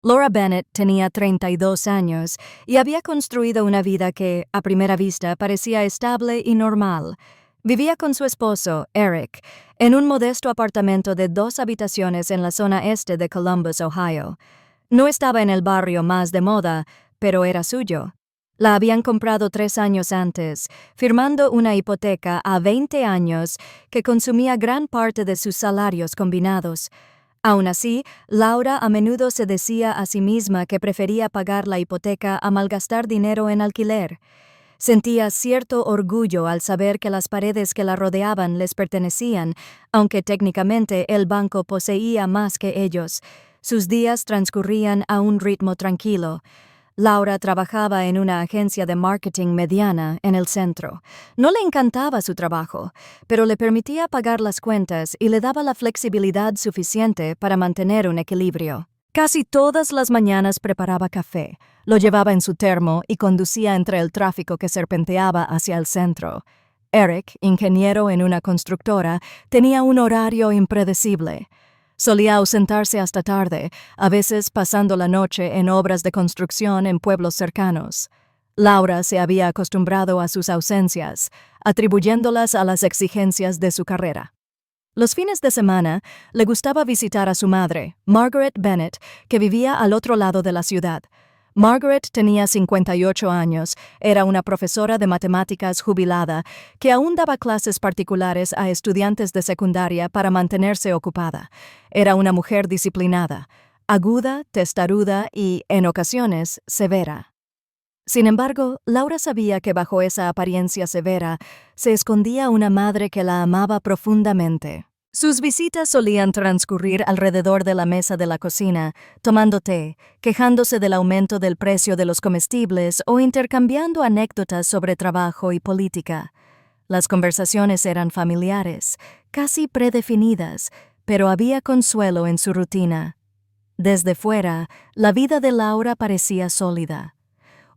Laura Bennett tenía 32 años y había construido una vida que, a primera vista, parecía estable y normal. Vivía con su esposo, Eric, en un modesto apartamento de 2 habitaciones en la zona este de Columbus, Ohio. No estaba en el barrio más de moda, pero era suyo. La habían comprado 3 años antes, firmando una hipoteca a 20 años que consumía gran parte de sus salarios combinados. Aún así, Laura a menudo se decía a sí misma que prefería pagar la hipoteca a malgastar dinero en alquiler. Sentía cierto orgullo al saber que las paredes que la rodeaban les pertenecían, aunque técnicamente el banco poseía más que ellos. Sus días transcurrían a un ritmo tranquilo. Laura trabajaba en una agencia de marketing mediana en el centro. No le encantaba su trabajo, pero le permitía pagar las cuentas y le daba la flexibilidad suficiente para mantener un equilibrio. Casi todas las mañanas preparaba café, lo llevaba en su termo y conducía entre el tráfico que serpenteaba hacia el centro. Eric, ingeniero en una constructora, tenía un horario impredecible. Solía ausentarse hasta tarde, a veces pasando la noche en obras de construcción en pueblos cercanos. Laura se había acostumbrado a sus ausencias, atribuyéndolas a las exigencias de su carrera. Los fines de semana le gustaba visitar a su madre, Margaret Bennett, que vivía al otro lado de la ciudad. Margaret tenía 58 años, era una profesora de matemáticas jubilada que aún daba clases particulares a estudiantes de secundaria para mantenerse ocupada. Era una mujer disciplinada, aguda, testaruda y, en ocasiones, severa. Sin embargo, Laura sabía que bajo esa apariencia severa se escondía una madre que la amaba profundamente. Sus visitas solían transcurrir alrededor de la mesa de la cocina, tomando té, quejándose del aumento del precio de los comestibles o intercambiando anécdotas sobre trabajo y política. Las conversaciones eran familiares, casi predefinidas, pero había consuelo en su rutina. Desde fuera, la vida de Laura parecía sólida.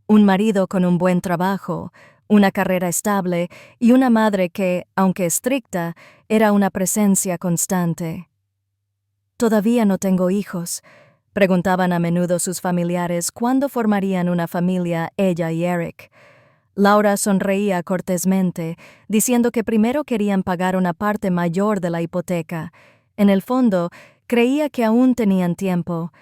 Un marido con un buen trabajo, una carrera estable y una madre que, aunque estricta, era una presencia constante. «¿Todavía no tengo hijos?», preguntaban a menudo sus familiares cuándo formarían una familia ella y Eric. Laura sonreía cortésmente, diciendo que primero querían pagar una parte mayor de la hipoteca. En el fondo, creía que aún tenían tiempo.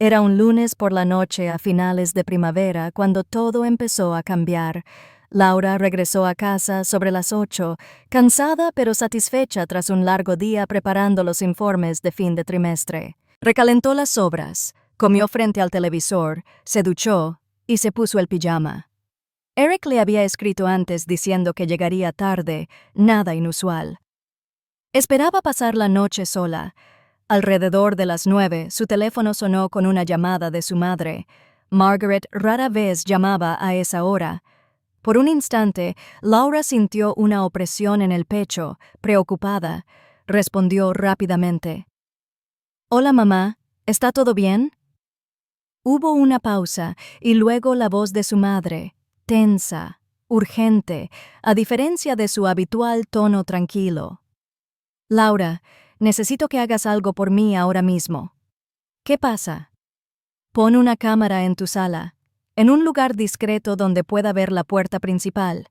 Era un lunes por la noche a finales de primavera cuando todo empezó a cambiar. Laura regresó a casa sobre las 8, cansada pero satisfecha tras un largo día preparando los informes de fin de trimestre. Recalentó las sobras, comió frente al televisor, se duchó y se puso el pijama. Eric le había escrito antes diciendo que llegaría tarde, nada inusual. Esperaba pasar la noche sola. Alrededor de las 9, su teléfono sonó con una llamada de su madre. Margaret rara vez llamaba a esa hora. Por un instante, Laura sintió una opresión en el pecho, preocupada. Respondió rápidamente. «Hola, mamá, ¿está todo bien?». Hubo una pausa y luego la voz de su madre, tensa, urgente, a diferencia de su habitual tono tranquilo. «Laura, necesito que hagas algo por mí ahora mismo». «¿Qué pasa?». «Pon una cámara en tu sala, en un lugar discreto donde pueda ver la puerta principal.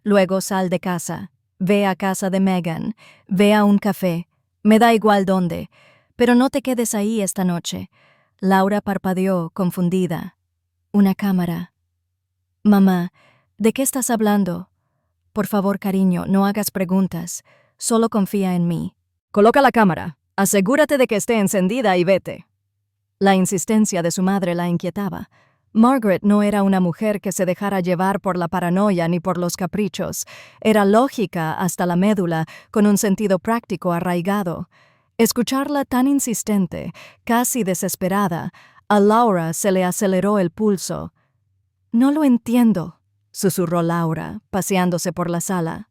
Luego sal de casa, ve a casa de Megan, ve a un café, me da igual dónde, pero no te quedes ahí esta noche». Laura parpadeó, confundida. «¿Una cámara?». «Mamá, ¿de qué estás hablando?». «Por favor, cariño, no hagas preguntas, solo confía en mí». «Coloca la cámara, asegúrate de que esté encendida y vete». La insistencia de su madre la inquietaba. Margaret no era una mujer que se dejara llevar por la paranoia ni por los caprichos. Era lógica hasta la médula, con un sentido práctico arraigado. Escucharla tan insistente, casi desesperada, a Laura se le aceleró el pulso. «No lo entiendo», susurró Laura, paseándose por la sala.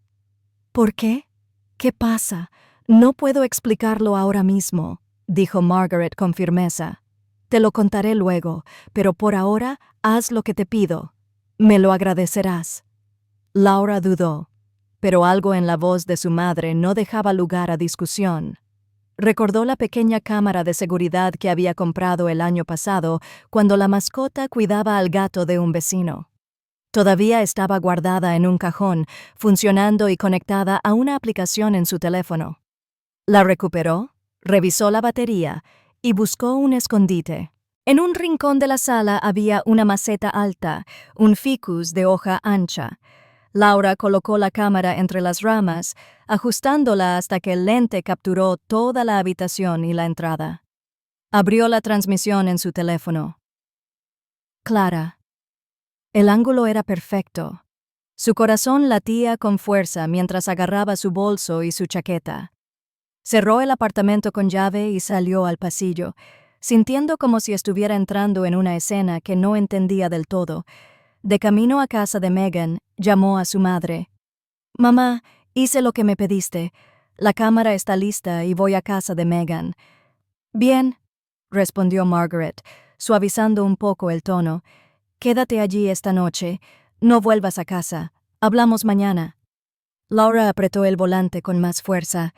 «¿Por qué? ¿Qué pasa? No puedo explicarlo ahora mismo», dijo Margaret con firmeza. «Te lo contaré luego, pero por ahora haz lo que te pido. Me lo agradecerás». Laura dudó, pero algo en la voz de su madre no dejaba lugar a discusión. Recordó la pequeña cámara de seguridad que había comprado el año pasado cuando la mascota cuidaba al gato de un vecino. Todavía estaba guardada en un cajón, funcionando y conectada a una aplicación en su teléfono. La recuperó, revisó la batería y buscó un escondite. En un rincón de la sala había una maceta alta, un ficus de hoja ancha. Laura colocó la cámara entre las ramas, ajustándola hasta que el lente capturó toda la habitación y la entrada. Abrió la transmisión en su teléfono. Clara. El ángulo era perfecto. Su corazón latía con fuerza mientras agarraba su bolso y su chaqueta. Cerró el apartamento con llave y salió al pasillo, sintiendo como si estuviera entrando en una escena que no entendía del todo. De camino a casa de Megan, llamó a su madre. «Mamá, hice lo que me pediste. La cámara está lista y voy a casa de Megan». «Bien», respondió Margaret, suavizando un poco el tono. «Quédate allí esta noche. No vuelvas a casa. Hablamos mañana». Laura apretó el volante con más fuerza.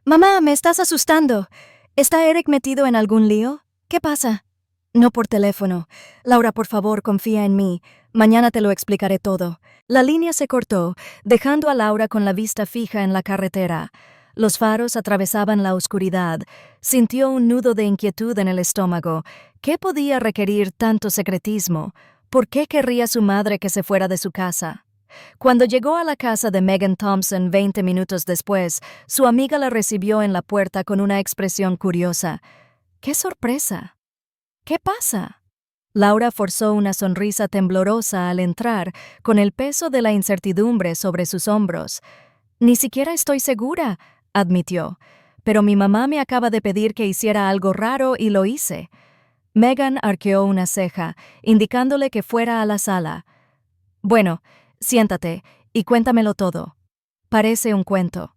«Mamá, me estás asustando. ¿Está Eric metido en algún lío? ¿Qué pasa?» «No por teléfono. Laura, por favor, confía en mí. Mañana te lo explicaré todo». La línea se cortó, dejando a Laura con la vista fija en la carretera. Los faros atravesaban la oscuridad. Sintió un nudo de inquietud en el estómago. ¿Qué podía requerir tanto secretismo? ¿Por qué querría su madre que se fuera de su casa? Cuando llegó a la casa de Megan Thompson 20 minutos después, su amiga la recibió en la puerta con una expresión curiosa. ¡Qué sorpresa! ¿Qué pasa? Laura forzó una sonrisa temblorosa al entrar, con el peso de la incertidumbre sobre sus hombros. «Ni siquiera estoy segura», admitió. «Pero mi mamá me acaba de pedir que hiciera algo raro y lo hice». Megan arqueó una ceja, indicándole que fuera a la sala. «Bueno, siéntate y cuéntamelo todo. Parece un cuento».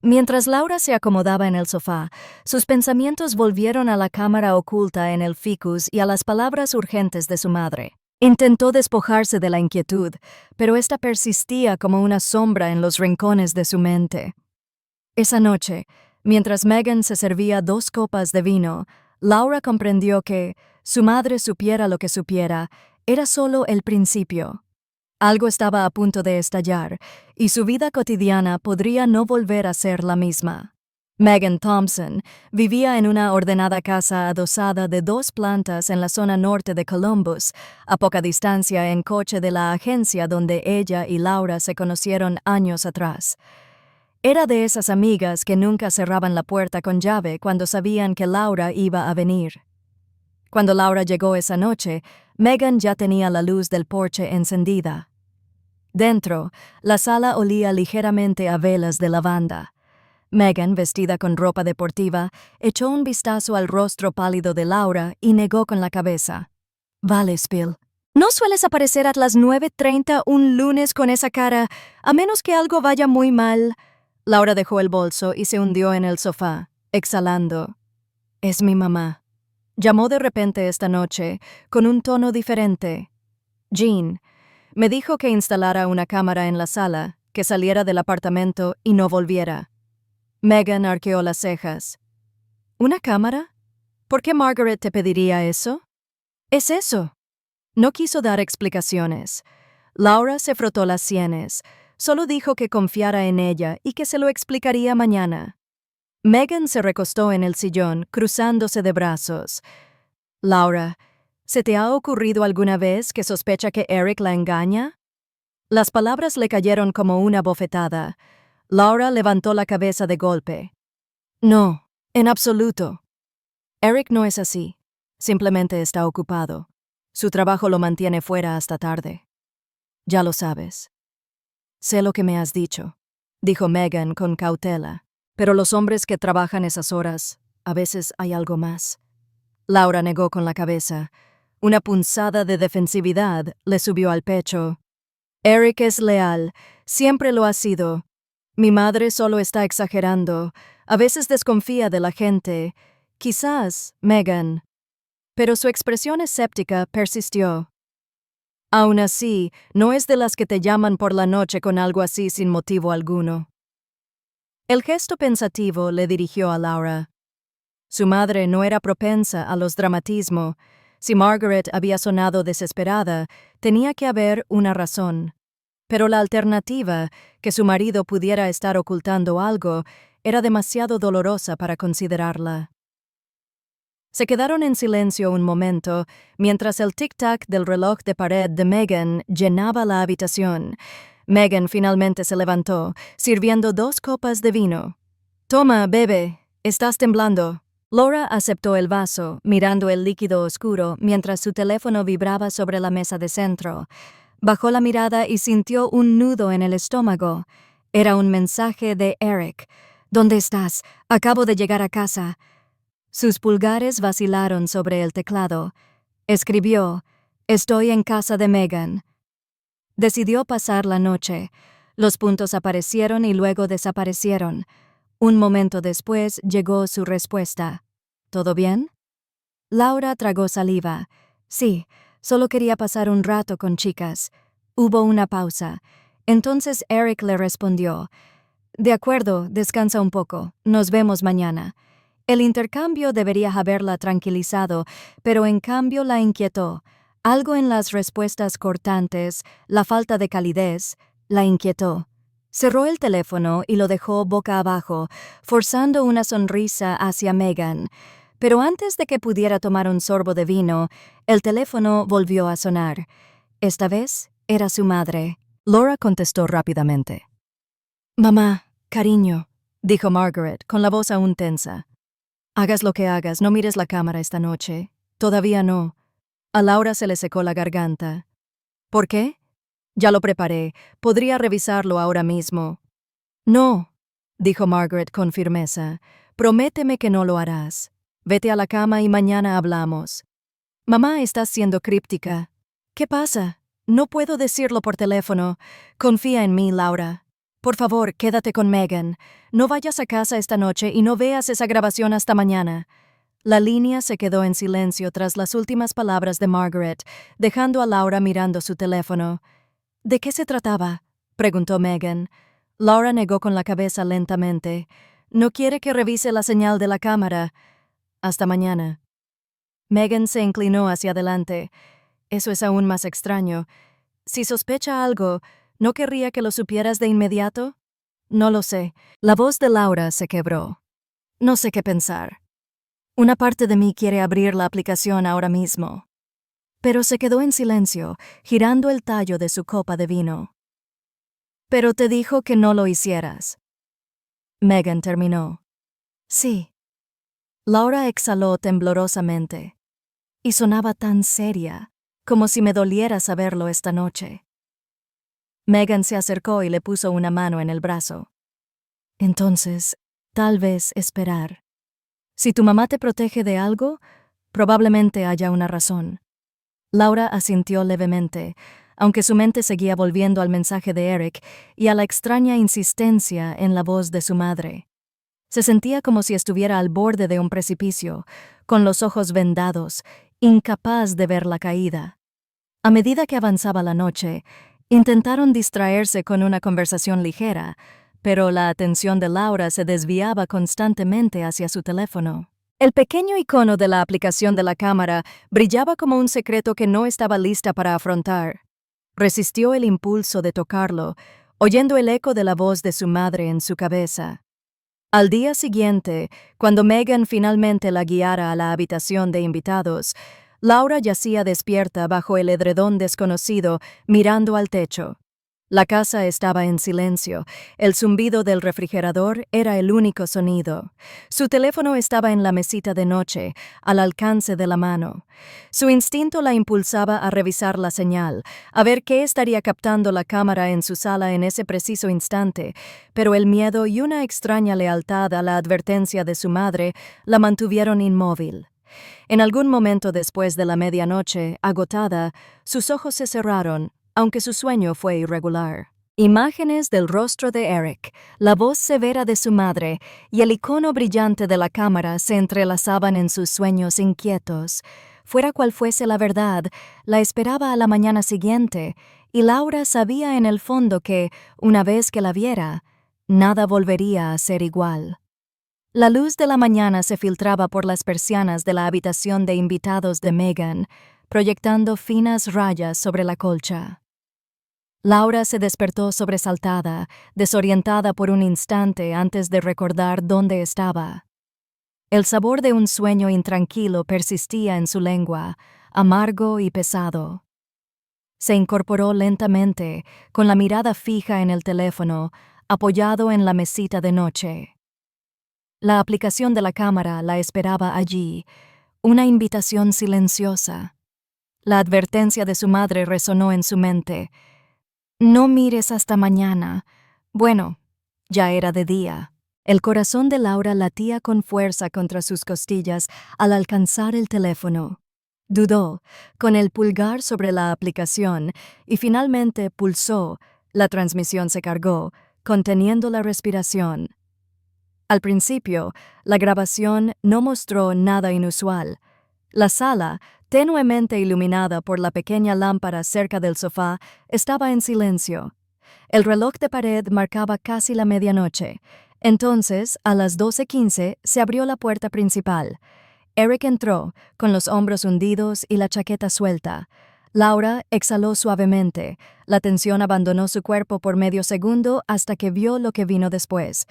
Mientras Laura se acomodaba en el sofá, sus pensamientos volvieron a la cámara oculta en el ficus y a las palabras urgentes de su madre. Intentó despojarse de la inquietud, pero ésta persistía como una sombra en los rincones de su mente. Esa noche, mientras Megan se servía 2 copas de vino, Laura comprendió que, su madre supiera lo que supiera, era solo el principio. Algo estaba a punto de estallar, y su vida cotidiana podría no volver a ser la misma. Megan Thompson vivía en una ordenada casa adosada de 2 plantas en la zona norte de Columbus, a poca distancia en coche de la agencia donde ella y Laura se conocieron años atrás. Era de esas amigas que nunca cerraban la puerta con llave cuando sabían que Laura iba a venir. Cuando Laura llegó esa noche, Megan ya tenía la luz del porche encendida. Dentro, la sala olía ligeramente a velas de lavanda. Megan, vestida con ropa deportiva, echó un vistazo al rostro pálido de Laura y negó con la cabeza. «Vale, Spill. No sueles aparecer a las 9:30 un lunes con esa cara, a menos que algo vaya muy mal». Laura dejó el bolso y se hundió en el sofá, exhalando. «Es mi mamá». Llamó de repente esta noche, con un tono diferente. «Jean, me dijo que instalara una cámara en la sala, que saliera del apartamento y no volviera». Megan arqueó las cejas. «¿Una cámara? ¿Por qué Margaret te pediría eso?» «Es eso». No quiso dar explicaciones. Laura se frotó las sienes. Solo dijo que confiara en ella y que se lo explicaría mañana. Megan se recostó en el sillón, cruzándose de brazos. «Laura, ¿se te ha ocurrido alguna vez que sospecha que Eric la engaña?» Las palabras le cayeron como una bofetada. Laura levantó la cabeza de golpe. «No, en absoluto. Eric no es así. Simplemente está ocupado. Su trabajo lo mantiene fuera hasta tarde. Ya lo sabes». «Sé lo que me has dicho», dijo Megan con cautela. «Pero los hombres que trabajan esas horas, a veces hay algo más». Laura negó con la cabeza. Una punzada de defensividad le subió al pecho. «Eric es leal. Siempre lo ha sido. Mi madre solo está exagerando. A veces desconfía de la gente. Quizás, Megan». Pero su expresión escéptica persistió. «Aún así, no es de las que te llaman por la noche con algo así sin motivo alguno». El gesto pensativo le dirigió a Laura. Su madre no era propensa a los dramatismos. Si Margaret había sonado desesperada, tenía que haber una razón. Pero la alternativa, que su marido pudiera estar ocultando algo, era demasiado dolorosa para considerarla. Se quedaron en silencio un momento, mientras el tic-tac del reloj de pared de Megan llenaba la habitación. Megan finalmente se levantó, sirviendo 2 copas de vino. «Toma, bebe, estás temblando». Laura aceptó el vaso, mirando el líquido oscuro mientras su teléfono vibraba sobre la mesa de centro. Bajó la mirada y sintió un nudo en el estómago. Era un mensaje de Eric. «¿Dónde estás? Acabo de llegar a casa». Sus pulgares vacilaron sobre el teclado. Escribió: «Estoy en casa de Megan». Decidió pasar la noche. Los puntos aparecieron y luego desaparecieron. Un momento después llegó su respuesta. «¿Todo bien?» Laura tragó saliva. «Sí, solo quería pasar un rato con chicas». Hubo una pausa. Entonces Eric le respondió: «De acuerdo, descansa un poco. Nos vemos mañana». El intercambio debería haberla tranquilizado, pero en cambio la inquietó. Algo en las respuestas cortantes, la falta de calidez, la inquietó. Cerró el teléfono y lo dejó boca abajo, forzando una sonrisa hacia Megan. Pero antes de que pudiera tomar un sorbo de vino, el teléfono volvió a sonar. Esta vez era su madre. Laura contestó rápidamente. «Mamá, cariño», dijo Margaret, con la voz aún tensa. «Hagas lo que hagas, no mires la cámara esta noche». «Todavía no». A Laura se le secó la garganta. «¿Por qué?» «Ya lo preparé. Podría revisarlo ahora mismo». «No», dijo Margaret con firmeza. «Prométeme que no lo harás. Vete a la cama y mañana hablamos». «Mamá, estás siendo críptica». «¿Qué pasa? No puedo decirlo por teléfono. Confía en mí, Laura. Por favor, quédate con Megan. No vayas a casa esta noche y no veas esa grabación hasta mañana». La línea se quedó en silencio tras las últimas palabras de Margaret, dejando a Laura mirando su teléfono. «¿De qué se trataba?», preguntó Megan. Laura negó con la cabeza lentamente. «No quiere que revise la señal de la cámara». «Hasta mañana». Megan se inclinó hacia adelante. «Eso es aún más extraño. Si sospecha algo, ¿no querría que lo supieras de inmediato?» «No lo sé». La voz de Laura se quebró. «No sé qué pensar. Una parte de mí quiere abrir la aplicación ahora mismo». Pero se quedó en silencio, girando el tallo de su copa de vino. «Pero te dijo que no lo hicieras». Megan terminó. «Sí». Laura exhaló temblorosamente. Y sonaba tan seria, como si me doliera saberlo esta noche. Megan se acercó y le puso una mano en el brazo. «Entonces, tal vez esperar. Si tu mamá te protege de algo, probablemente haya una razón». Laura asintió levemente, aunque su mente seguía volviendo al mensaje de Eric y a la extraña insistencia en la voz de su madre. Se sentía como si estuviera al borde de un precipicio, con los ojos vendados, incapaz de ver la caída. A medida que avanzaba la noche, intentaron distraerse con una conversación ligera, pero la atención de Laura se desviaba constantemente hacia su teléfono. El pequeño icono de la aplicación de la cámara brillaba como un secreto que no estaba lista para afrontar. Resistió el impulso de tocarlo, oyendo el eco de la voz de su madre en su cabeza. Al día siguiente, cuando Megan finalmente la guiara a la habitación de invitados, Laura yacía despierta bajo el edredón desconocido, mirando al techo. La casa estaba en silencio. El zumbido del refrigerador era el único sonido. Su teléfono estaba en la mesita de noche, al alcance de la mano. Su instinto la impulsaba a revisar la señal, a ver qué estaría captando la cámara en su sala en ese preciso instante, pero el miedo y una extraña lealtad a la advertencia de su madre la mantuvieron inmóvil. En algún momento después de la medianoche, agotada, sus ojos se cerraron, aunque su sueño fue irregular. Imágenes del rostro de Eric, la voz severa de su madre y el icono brillante de la cámara se entrelazaban en sus sueños inquietos. Fuera cual fuese la verdad, la esperaba a la mañana siguiente, y Laura sabía en el fondo que, una vez que la viera, Nada volvería a ser igual. La luz de la mañana se filtraba por las persianas de la habitación de invitados de Megan, proyectando finas rayas sobre la colcha. Laura se despertó sobresaltada, desorientada por un instante antes de recordar dónde estaba. El sabor de un sueño intranquilo persistía en su lengua, amargo y pesado. Se incorporó lentamente, con la mirada fija en el teléfono, apoyado en la mesita de noche. La aplicación de la cámara la esperaba allí, una invitación silenciosa. La advertencia de su madre resonó en su mente. No mires hasta mañana. Bueno, ya era de día. El corazón de Laura latía con fuerza contra sus costillas al alcanzar el teléfono. Dudó, con el pulgar sobre la aplicación, y finalmente pulsó. La transmisión se cargó, conteniendo la respiración. Al principio, la grabación no mostró nada inusual. La sala, tenuemente iluminada por la pequeña lámpara cerca del sofá, estaba en silencio. El reloj de pared marcaba casi la medianoche. Entonces, a las 12:15, se abrió la puerta principal. Eric entró, con los hombros hundidos y la chaqueta suelta. Laura exhaló suavemente. La tensión abandonó su cuerpo por medio segundo hasta que vio lo que vino después.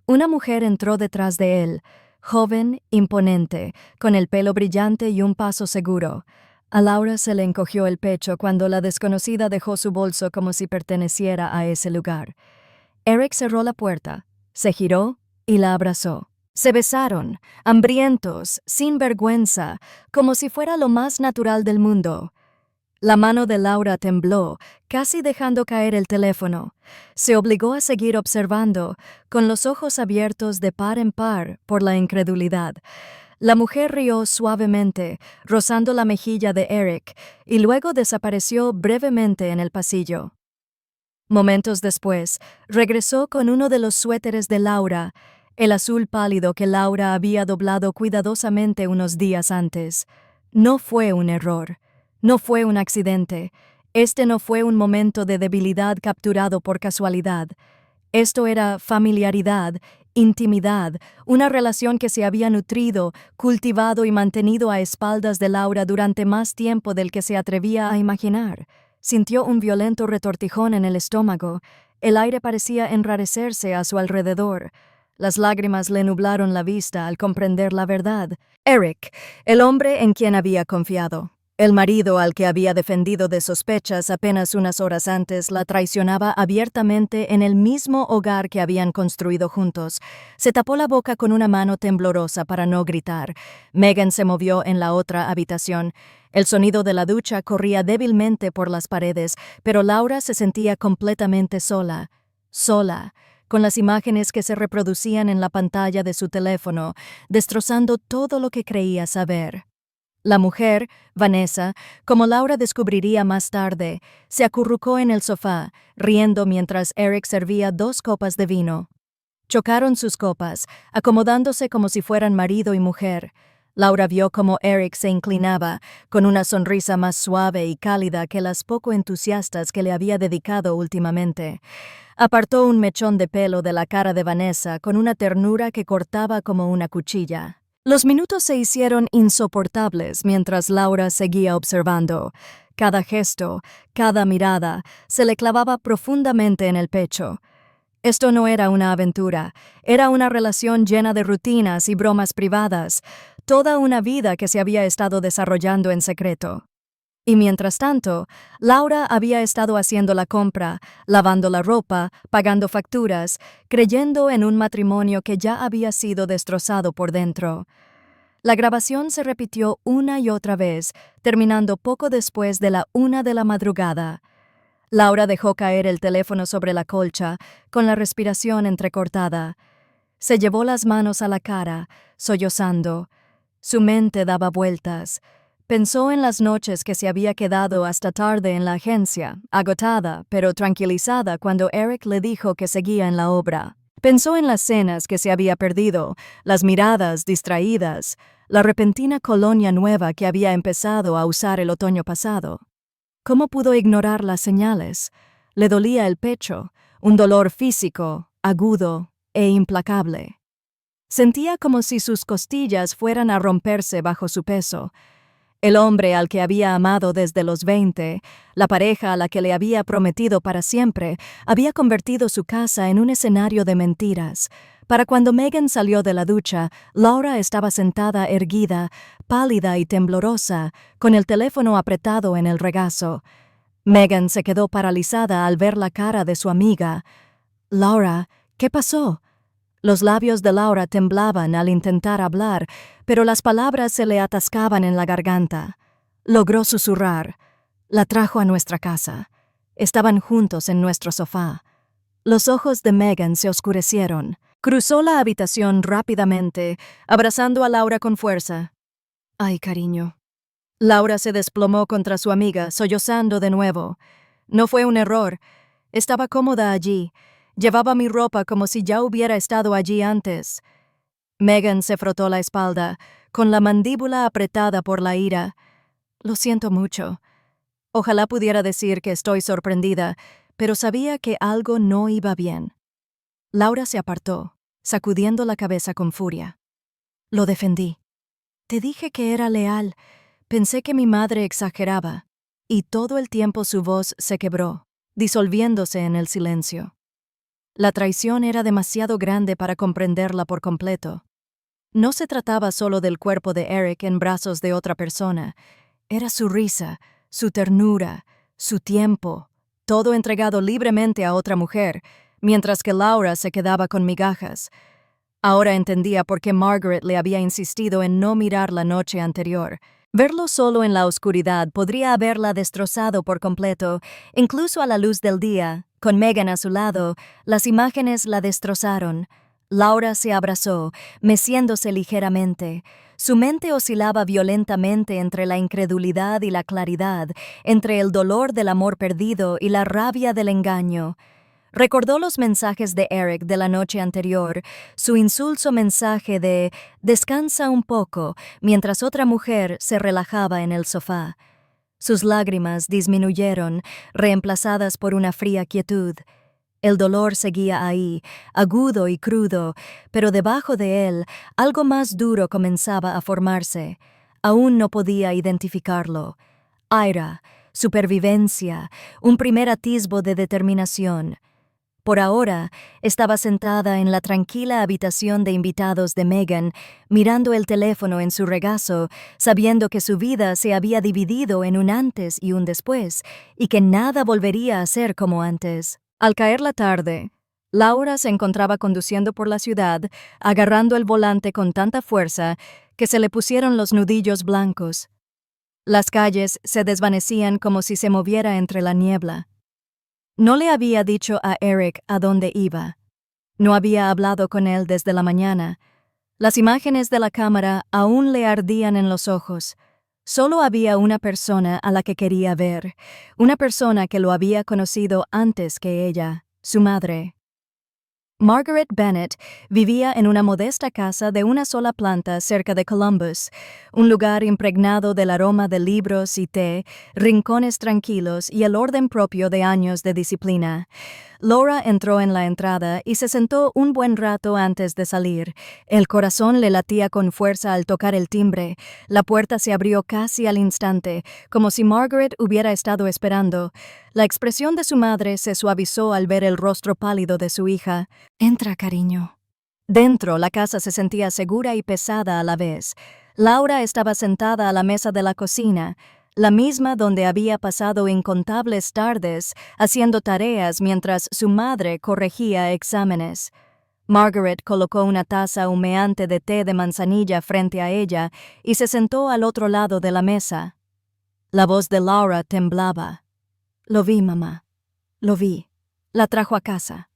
Una mujer entró detrás de él, joven, imponente, con el pelo brillante y un paso seguro. A Laura se le encogió el pecho cuando la desconocida dejó su bolso como si perteneciera a ese lugar. Eric cerró la puerta, se giró y la abrazó. Se besaron, hambrientos, sin vergüenza, como si fuera lo más natural del mundo. La mano de Laura tembló, casi dejando caer el teléfono. Se obligó a seguir observando, con los ojos abiertos de par en par por la incredulidad. La mujer rió suavemente, rozando la mejilla de Eric, y luego desapareció brevemente en el pasillo. Momentos después, regresó con uno de los suéteres de Laura, el azul pálido que Laura había doblado cuidadosamente unos días antes. No fue un error. No fue un accidente. Este no fue un momento de debilidad capturado por casualidad. Esto era familiaridad, intimidad, una relación que se había nutrido, cultivado y mantenido a espaldas de Laura durante más tiempo del que se atrevía a imaginar. Sintió un violento retortijón en el estómago. El aire parecía enrarecerse a su alrededor. Las lágrimas le nublaron la vista al comprender la verdad. Eric, el hombre en quien había confiado. El marido al que había defendido de sospechas apenas unas horas antes la traicionaba abiertamente en el mismo hogar que habían construido juntos. Se tapó la boca con una mano temblorosa para no gritar. Megan se movió en la otra habitación. El sonido de la ducha corría débilmente por las paredes, pero Laura se sentía completamente sola. Sola, con las imágenes que se reproducían en la pantalla de su teléfono, destrozando todo lo que creía saber. La mujer, Vanessa, como Laura descubriría más tarde, se acurrucó en el sofá, riendo mientras Eric servía 2 copas de vino. Chocaron sus copas, acomodándose como si fueran marido y mujer. Laura vio cómo Eric se inclinaba, con una sonrisa más suave y cálida que las poco entusiastas que le había dedicado últimamente. Apartó un mechón de pelo de la cara de Vanessa con una ternura que cortaba como una cuchilla. Los minutos se hicieron insoportables mientras Laura seguía observando. Cada gesto, cada mirada, se le clavaba profundamente en el pecho. Esto no era una aventura, era una relación llena de rutinas y bromas privadas, toda una vida que se había estado desarrollando en secreto. Y mientras tanto, Laura había estado haciendo la compra, lavando la ropa, pagando facturas, creyendo en un matrimonio que ya había sido destrozado por dentro. La grabación se repitió una y otra vez, terminando poco después de la 1 de la madrugada. Laura dejó caer el teléfono sobre la colcha, con la respiración entrecortada. Se llevó las manos a la cara, sollozando. Su mente daba vueltas. Pensó en las noches que se había quedado hasta tarde en la agencia, agotada, pero tranquilizada cuando Eric le dijo que seguía en la obra. Pensó en las cenas que se había perdido, las miradas distraídas, la repentina colonia nueva que había empezado a usar el otoño pasado. ¿Cómo pudo ignorar las señales? Le dolía el pecho, un dolor físico, agudo e implacable. Sentía como si sus costillas fueran a romperse bajo su peso. El hombre al que había amado desde los 20, la pareja a la que le había prometido para siempre, había convertido su casa en un escenario de mentiras. Para cuando Megan salió de la ducha, Laura estaba sentada erguida, pálida y temblorosa, con el teléfono apretado en el regazo. Megan se quedó paralizada al ver la cara de su amiga. «Laura, ¿qué pasó?» Los labios de Laura temblaban al intentar hablar, pero las palabras se le atascaban en la garganta. Logró susurrar. La trajo a nuestra casa. Estaban juntos en nuestro sofá. Los ojos de Megan se oscurecieron. Cruzó la habitación rápidamente, abrazando a Laura con fuerza. «Ay, cariño». Laura se desplomó contra su amiga, sollozando de nuevo. No fue un error. Estaba cómoda allí. Llevaba mi ropa como si ya hubiera estado allí antes. Megan se frotó la espalda, con la mandíbula apretada por la ira. «Lo siento mucho. Ojalá pudiera decir que estoy sorprendida, pero sabía que algo no iba bien». Laura se apartó, sacudiendo la cabeza con furia. «Lo defendí. Te dije que era leal. Pensé que mi madre exageraba». Y todo el tiempo su voz se quebró, disolviéndose en el silencio. La traición era demasiado grande para comprenderla por completo. No se trataba solo del cuerpo de Eric en brazos de otra persona. Era su risa, su ternura, su tiempo, todo entregado libremente a otra mujer, mientras que Laura se quedaba con migajas. Ahora entendía por qué Margaret le había insistido en no mirar la noche anterior. Verlo solo en la oscuridad podría haberla destrozado por completo, incluso a la luz del día. Con Megan a su lado, las imágenes la destrozaron. Laura se abrazó, meciéndose ligeramente. Su mente oscilaba violentamente entre la incredulidad y la claridad, entre el dolor del amor perdido y la rabia del engaño. Recordó los mensajes de Eric de la noche anterior, su insulso mensaje de «descansa un poco», mientras otra mujer se relajaba en el sofá. Sus lágrimas disminuyeron, reemplazadas por una fría quietud. El dolor seguía ahí, agudo y crudo, pero debajo de él algo más duro comenzaba a formarse. Aún no podía identificarlo. Ira, supervivencia, un primer atisbo de determinación. Por ahora, estaba sentada en la tranquila habitación de invitados de Megan, mirando el teléfono en su regazo, sabiendo que su vida se había dividido en un antes y un después, y que nada volvería a ser como antes. Al caer la tarde, Laura se encontraba conduciendo por la ciudad, agarrando el volante con tanta fuerza que se le pusieron los nudillos blancos. Las calles se desvanecían como si se moviera entre la niebla. No le había dicho a Eric a dónde iba. No había hablado con él desde la mañana. Las imágenes de la cámara aún le ardían en los ojos. Solo había una persona a la que quería ver, una persona que lo había conocido antes que ella, su madre. Margaret Bennett vivía en una modesta casa de una sola planta cerca de Columbus, un lugar impregnado del aroma de libros y té, rincones tranquilos y el orden propio de años de disciplina. Laura entró en la entrada y se sentó un buen rato antes de salir. El corazón le latía con fuerza al tocar el timbre. La puerta se abrió casi al instante, como si Margaret hubiera estado esperando. La expresión de su madre se suavizó al ver el rostro pálido de su hija. «Entra, cariño». Dentro, la casa se sentía segura y pesada a la vez. Laura estaba sentada a la mesa de la cocina, la misma donde había pasado incontables tardes haciendo tareas mientras su madre corregía exámenes. Margaret colocó una taza humeante de té de manzanilla frente a ella y se sentó al otro lado de la mesa. La voz de Laura temblaba. «Lo vi, mamá. Lo vi. La trajo a casa».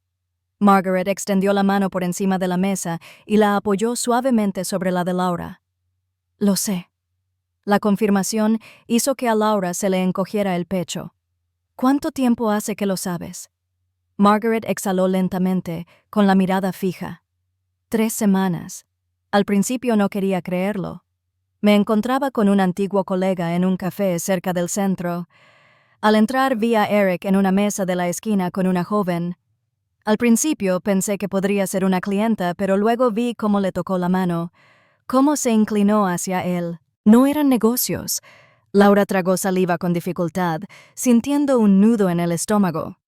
Margaret extendió la mano por encima de la mesa y la apoyó suavemente sobre la de Laura. «Lo sé». La confirmación hizo que a Laura se le encogiera el pecho. «¿Cuánto tiempo hace que lo sabes?» Margaret exhaló lentamente, con la mirada fija. 3 semanas. Al principio no quería creerlo. Me encontraba con un antiguo colega en un café cerca del centro. Al entrar vi a Eric en una mesa de la esquina con una joven. Al principio pensé que podría ser una clienta, pero luego vi cómo le tocó la mano, cómo se inclinó hacia él. No eran negocios. Laura tragó saliva con dificultad, sintiendo un nudo en el estómago.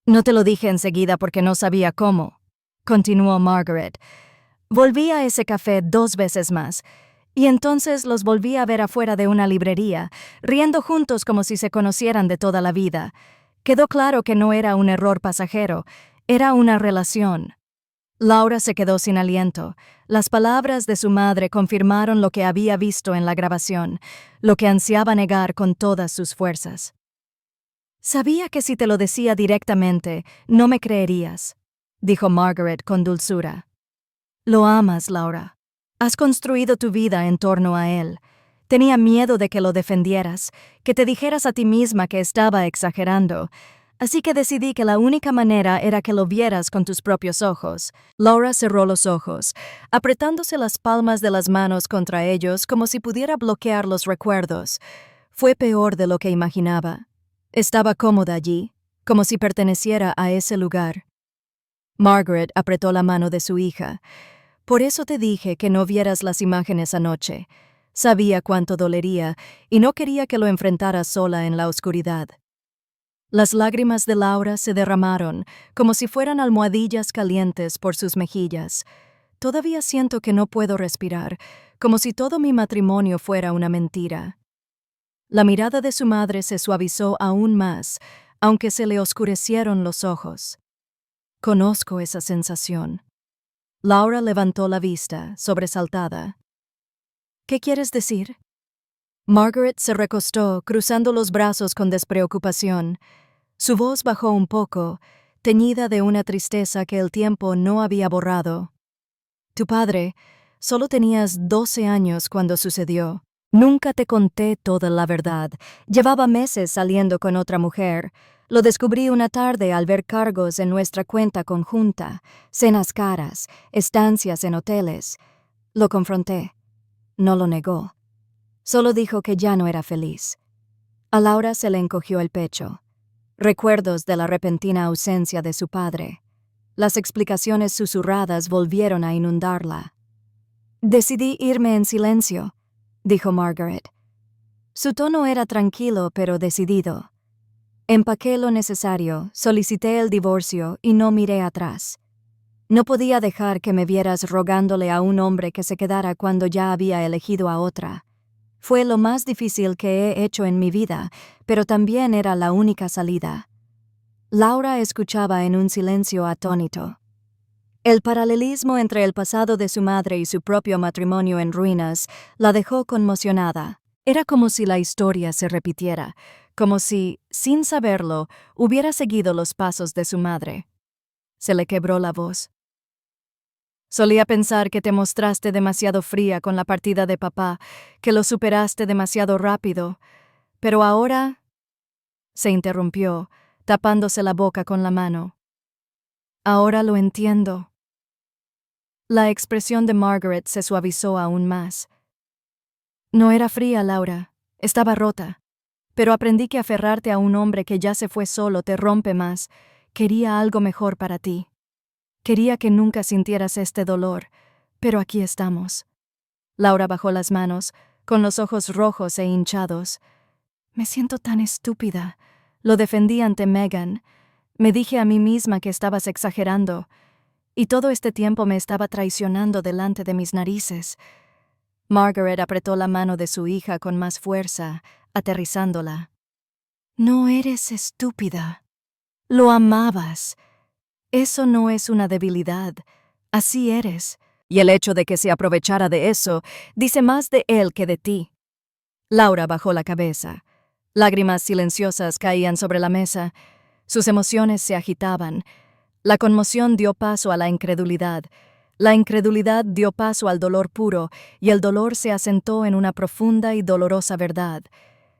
No te lo dije enseguida porque no sabía cómo, continuó Margaret. Volví a ese café 2 veces más, y entonces los volví a ver afuera de una librería, riendo juntos como si se conocieran de toda la vida. Quedó claro que no era un error pasajero, era una relación. Laura se quedó sin aliento. Las palabras de su madre confirmaron lo que había visto en la grabación, lo que ansiaba negar con todas sus fuerzas. Sabía que si te lo decía directamente, no me creerías, dijo Margaret con dulzura. Lo amas, Laura. Has construido tu vida en torno a él. Tenía miedo de que lo defendieras, que te dijeras a ti misma que estaba exagerando. Así que decidí que la única manera era que lo vieras con tus propios ojos. Laura cerró los ojos, apretándose las palmas de las manos contra ellos como si pudiera bloquear los recuerdos. Fue peor de lo que imaginaba. Estaba cómoda allí, como si perteneciera a ese lugar. Margaret apretó la mano de su hija. Por eso te dije que no vieras las imágenes anoche. Sabía cuánto dolería y no quería que lo enfrentaras sola en la oscuridad. Las lágrimas de Laura se derramaron, como si fueran almohadillas calientes por sus mejillas. Todavía siento que no puedo respirar, como si todo mi matrimonio fuera una mentira. La mirada de su madre se suavizó aún más, aunque se le oscurecieron los ojos. Conozco esa sensación. Laura levantó la vista, sobresaltada. ¿Qué quieres decir? Margaret se recostó, cruzando los brazos con despreocupación. Su voz bajó un poco, teñida de una tristeza que el tiempo no había borrado. Tu padre, solo tenías 12 años cuando sucedió. Nunca te conté toda la verdad. Llevaba meses saliendo con otra mujer. Lo descubrí una tarde al ver cargos en nuestra cuenta conjunta, cenas caras, estancias en hoteles. Lo confronté. No lo negó. Solo dijo que ya no era feliz. A Laura se le encogió el pecho. Recuerdos de la repentina ausencia de su padre. Las explicaciones susurradas volvieron a inundarla. Decidí irme en silencio, dijo Margaret. Su tono era tranquilo pero decidido. Empaqué lo necesario, solicité el divorcio y no miré atrás. No podía dejar que me vieras rogándole a un hombre que se quedara cuando ya había elegido a otra. Fue lo más difícil que he hecho en mi vida, pero también era la única salida. Laura escuchaba en un silencio atónito. El paralelismo entre el pasado de su madre y su propio matrimonio en ruinas la dejó conmocionada. Era como si la historia se repitiera, como si, sin saberlo, hubiera seguido los pasos de su madre. Se le quebró la voz. Solía pensar que te mostraste demasiado fría con la partida de papá, que lo superaste demasiado rápido, pero ahora... Se interrumpió, tapándose la boca con la mano. Ahora lo entiendo. La expresión de Margaret se suavizó aún más. No era fría, Laura, estaba rota, pero aprendí que aferrarte a un hombre que ya se fue solo te rompe más. Quería algo mejor para ti. Quería que nunca sintieras este dolor, pero aquí estamos. Laura bajó las manos, con los ojos rojos e hinchados. Me siento tan estúpida. Lo defendí ante Megan. Me dije a mí misma que estabas exagerando, y todo este tiempo me estaba traicionando delante de mis narices. Margaret apretó la mano de su hija con más fuerza, aterrizándola. No eres estúpida. Lo amabas. Eso no es una debilidad. Así eres. Y el hecho de que se aprovechara de eso dice más de él que de ti. Laura bajó la cabeza. Lágrimas silenciosas caían sobre la mesa. Sus emociones se agitaban. La conmoción dio paso a la incredulidad. La incredulidad dio paso al dolor puro, y el dolor se asentó en una profunda y dolorosa verdad.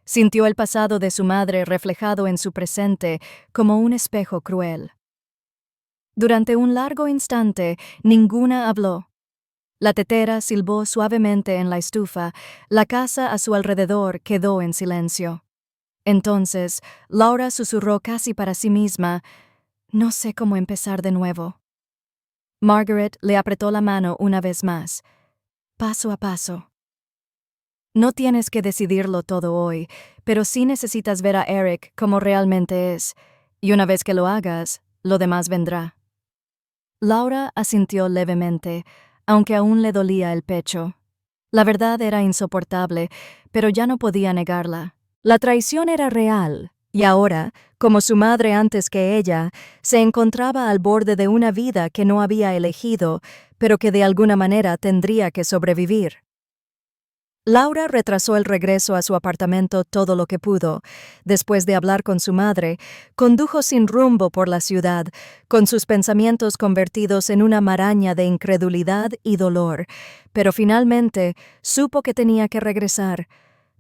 Sintió el pasado de su madre reflejado en su presente como un espejo cruel. Durante un largo instante, ninguna habló. La tetera silbó suavemente en la estufa, la casa a su alrededor quedó en silencio. Entonces, Laura susurró casi para sí misma, No sé cómo empezar de nuevo. Margaret le apretó la mano una vez más. Paso a paso. No tienes que decidirlo todo hoy, pero sí necesitas ver a Eric como realmente es, y una vez que lo hagas, lo demás vendrá. Laura asintió levemente, aunque aún le dolía el pecho. La verdad era insoportable, pero ya no podía negarla. La traición era real, y ahora, como su madre antes que ella, se encontraba al borde de una vida que no había elegido, pero que de alguna manera tendría que sobrevivir. Laura retrasó el regreso a su apartamento todo lo que pudo. Después de hablar con su madre, condujo sin rumbo por la ciudad, con sus pensamientos convertidos en una maraña de incredulidad y dolor. Pero finalmente supo que tenía que regresar.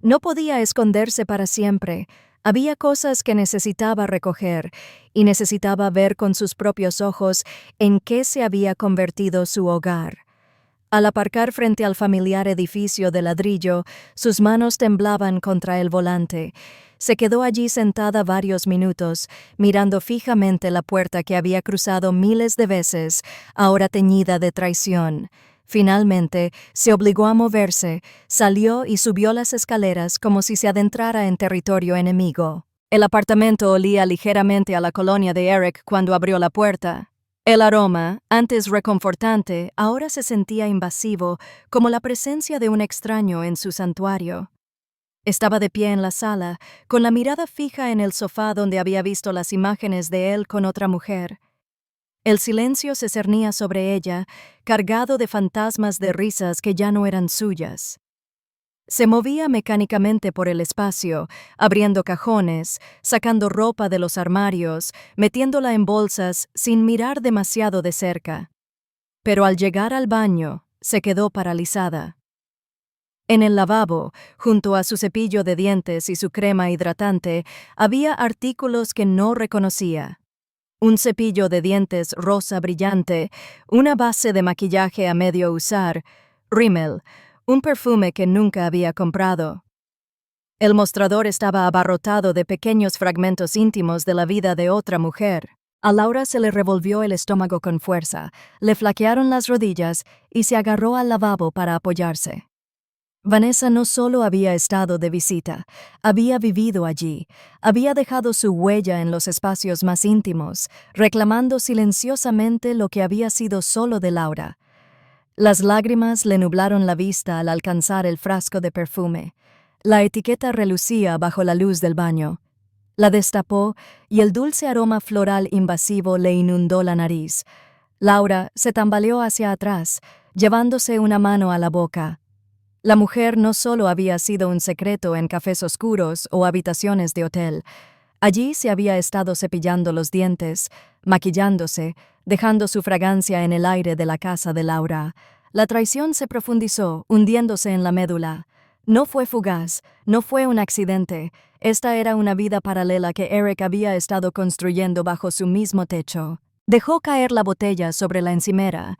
No podía esconderse para siempre. Había cosas que necesitaba recoger y necesitaba ver con sus propios ojos en qué se había convertido su hogar. Al aparcar frente al familiar edificio de ladrillo, sus manos temblaban contra el volante. Se quedó allí sentada varios minutos, mirando fijamente la puerta que había cruzado miles de veces, ahora teñida de traición. Finalmente, se obligó a moverse, salió y subió las escaleras como si se adentrara en territorio enemigo. El apartamento olía ligeramente a la colonia de Eric cuando abrió la puerta. El aroma, antes reconfortante, ahora se sentía invasivo, como la presencia de un extraño en su santuario. Estaba de pie en la sala, con la mirada fija en el sofá donde había visto las imágenes de él con otra mujer. El silencio se cernía sobre ella, cargado de fantasmas de risas que ya no eran suyas. Se movía mecánicamente por el espacio, abriendo cajones, sacando ropa de los armarios, metiéndola en bolsas sin mirar demasiado de cerca. Pero al llegar al baño, se quedó paralizada. En el lavabo, junto a su cepillo de dientes y su crema hidratante, había artículos que no reconocía. Un cepillo de dientes rosa brillante, una base de maquillaje a medio usar, Rimmel, un perfume que nunca había comprado. El mostrador estaba abarrotado de pequeños fragmentos íntimos de la vida de otra mujer. A Laura se le revolvió el estómago con fuerza, le flaquearon las rodillas y se agarró al lavabo para apoyarse. Vanessa no solo había estado de visita, había vivido allí, había dejado su huella en los espacios más íntimos, reclamando silenciosamente lo que había sido solo de Laura. Las lágrimas le nublaron la vista al alcanzar el frasco de perfume. La etiqueta relucía bajo la luz del baño. La destapó y el dulce aroma floral invasivo le inundó la nariz. Laura se tambaleó hacia atrás, llevándose una mano a la boca. La mujer no solo había sido un secreto en cafés oscuros o habitaciones de hotel. Allí se había estado cepillando los dientes, maquillándose, dejando su fragancia en el aire de la casa de Laura. La traición se profundizó, hundiéndose en la médula. No fue fugaz, no fue un accidente. Esta era una vida paralela que Eric había estado construyendo bajo su mismo techo. Dejó caer la botella sobre la encimera.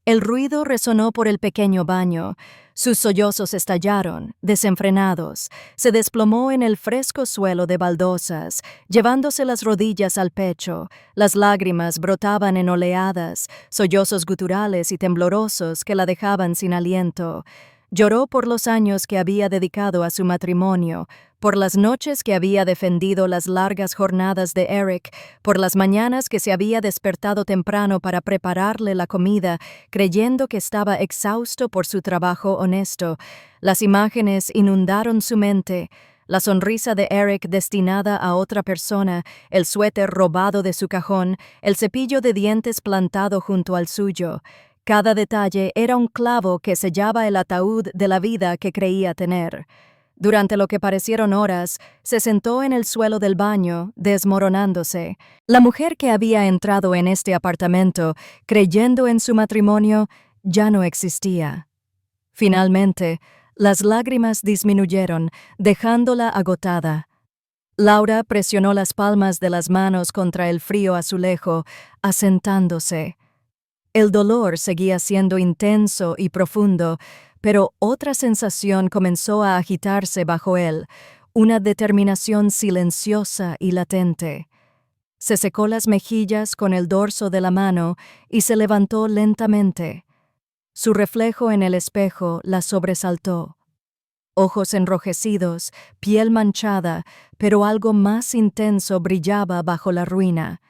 El ruido resonó por el pequeño baño. Sus sollozos estallaron, desenfrenados. Se desplomó en el fresco suelo de baldosas, llevándose las rodillas al pecho. Las lágrimas brotaban en oleadas, sollozos guturales y temblorosos que la dejaban sin aliento. Lloró por los años que había dedicado a su matrimonio, por las noches que había defendido las largas jornadas de Eric, por las mañanas que se había despertado temprano para prepararle la comida, creyendo que estaba exhausto por su trabajo honesto. Las imágenes inundaron su mente. La sonrisa de Eric destinada a otra persona, el suéter robado de su cajón, el cepillo de dientes plantado junto al suyo. Cada detalle era un clavo que sellaba el ataúd de la vida que creía tener. Durante lo que parecieron horas, se sentó en el suelo del baño, desmoronándose. La mujer que había entrado en este apartamento, creyendo en su matrimonio, ya no existía. Finalmente, las lágrimas disminuyeron, dejándola agotada. Laura presionó las palmas de las manos contra el frío azulejo, asentándose. El dolor seguía siendo intenso y profundo, pero otra sensación comenzó a agitarse bajo él, una determinación silenciosa y latente. Se secó las mejillas con el dorso de la mano y se levantó lentamente. Su reflejo en el espejo la sobresaltó. Ojos enrojecidos, piel manchada, pero algo más intenso brillaba bajo la ruina.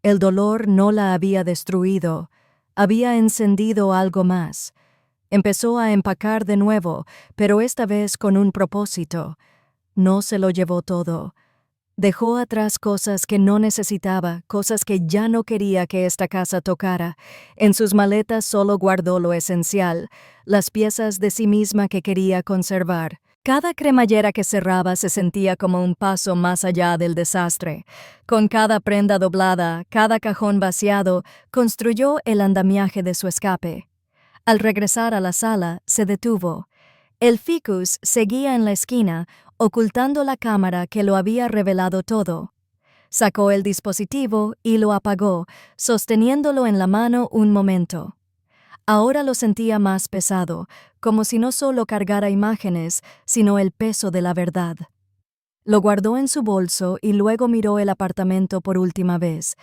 El dolor no la había destruido, había encendido algo más. Empezó a empacar de nuevo, pero esta vez con un propósito. No se lo llevó todo. Dejó atrás cosas que no necesitaba, cosas que ya no quería que esta casa tocara. En sus maletas solo guardó lo esencial, las piezas de sí misma que quería conservar. Cada cremallera que cerraba se sentía como un paso más allá del desastre. Con cada prenda doblada, cada cajón vaciado, construyó el andamiaje de su escape. Al regresar a la sala, se detuvo. El ficus seguía en la esquina, ocultando la cámara que lo había revelado todo. Sacó el dispositivo y lo apagó, sosteniéndolo en la mano un momento. Ahora lo sentía más pesado, como si no solo cargara imágenes, sino el peso de la verdad. Lo guardó en su bolso y luego miró el apartamento por última vez.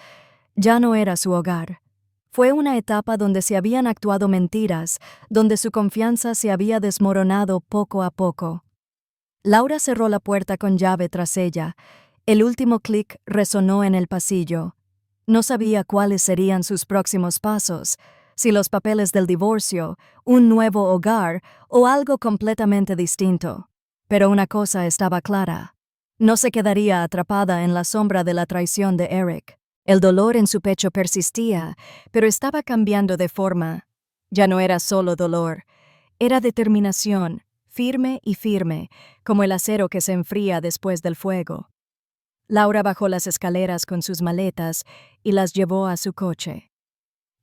Ya no era su hogar. Fue una etapa donde se habían actuado mentiras, donde su confianza se había desmoronado poco a poco. Laura cerró la puerta con llave tras ella. El último clic resonó en el pasillo. No sabía cuáles serían sus próximos pasos, si los papeles del divorcio, un nuevo hogar o algo completamente distinto. Pero una cosa estaba clara. No se quedaría atrapada en la sombra de la traición de Eric. El dolor en su pecho persistía, pero estaba cambiando de forma. Ya no era solo dolor, era determinación, firme y firme, como el acero que se enfría después del fuego. Laura bajó las escaleras con sus maletas y las llevó a su coche.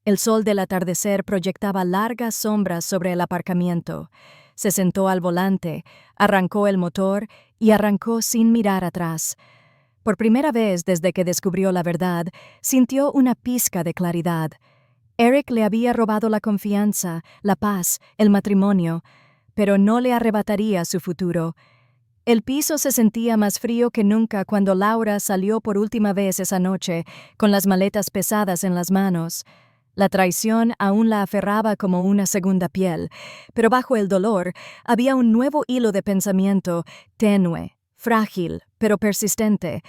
El sol del atardecer proyectaba largas sombras sobre el aparcamiento. Se sentó al volante, arrancó el motor y arrancó sin mirar atrás. Por primera vez desde que descubrió la verdad, sintió una pizca de claridad. Eric le había robado la confianza, la paz, el matrimonio, pero no le arrebataría su futuro. El piso se sentía más frío que nunca cuando Laura salió por última vez esa noche, con las maletas pesadas en las manos. La traición aún la aferraba como una segunda piel, pero bajo el dolor había un nuevo hilo de pensamiento, tenue, frágil, pero persistente.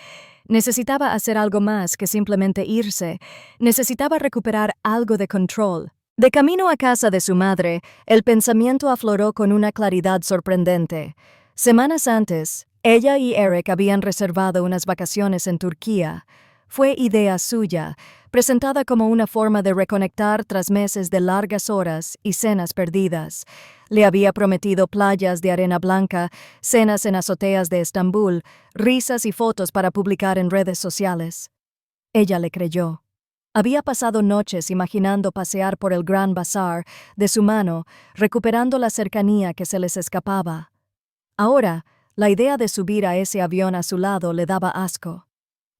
Necesitaba hacer algo más que simplemente irse. Necesitaba recuperar algo de control. De camino a casa de su madre, el pensamiento afloró con una claridad sorprendente. Semanas antes, ella y Eric habían reservado unas vacaciones en Turquía. Fue idea suya, presentada como una forma de reconectar tras meses de largas horas y cenas perdidas. Le había prometido playas de arena blanca, cenas en azoteas de Estambul, risas y fotos para publicar en redes sociales. Ella le creyó. Había pasado noches imaginando pasear por el Gran Bazar de su mano, recuperando la cercanía que se les escapaba. Ahora, la idea de subir a ese avión a su lado le daba asco.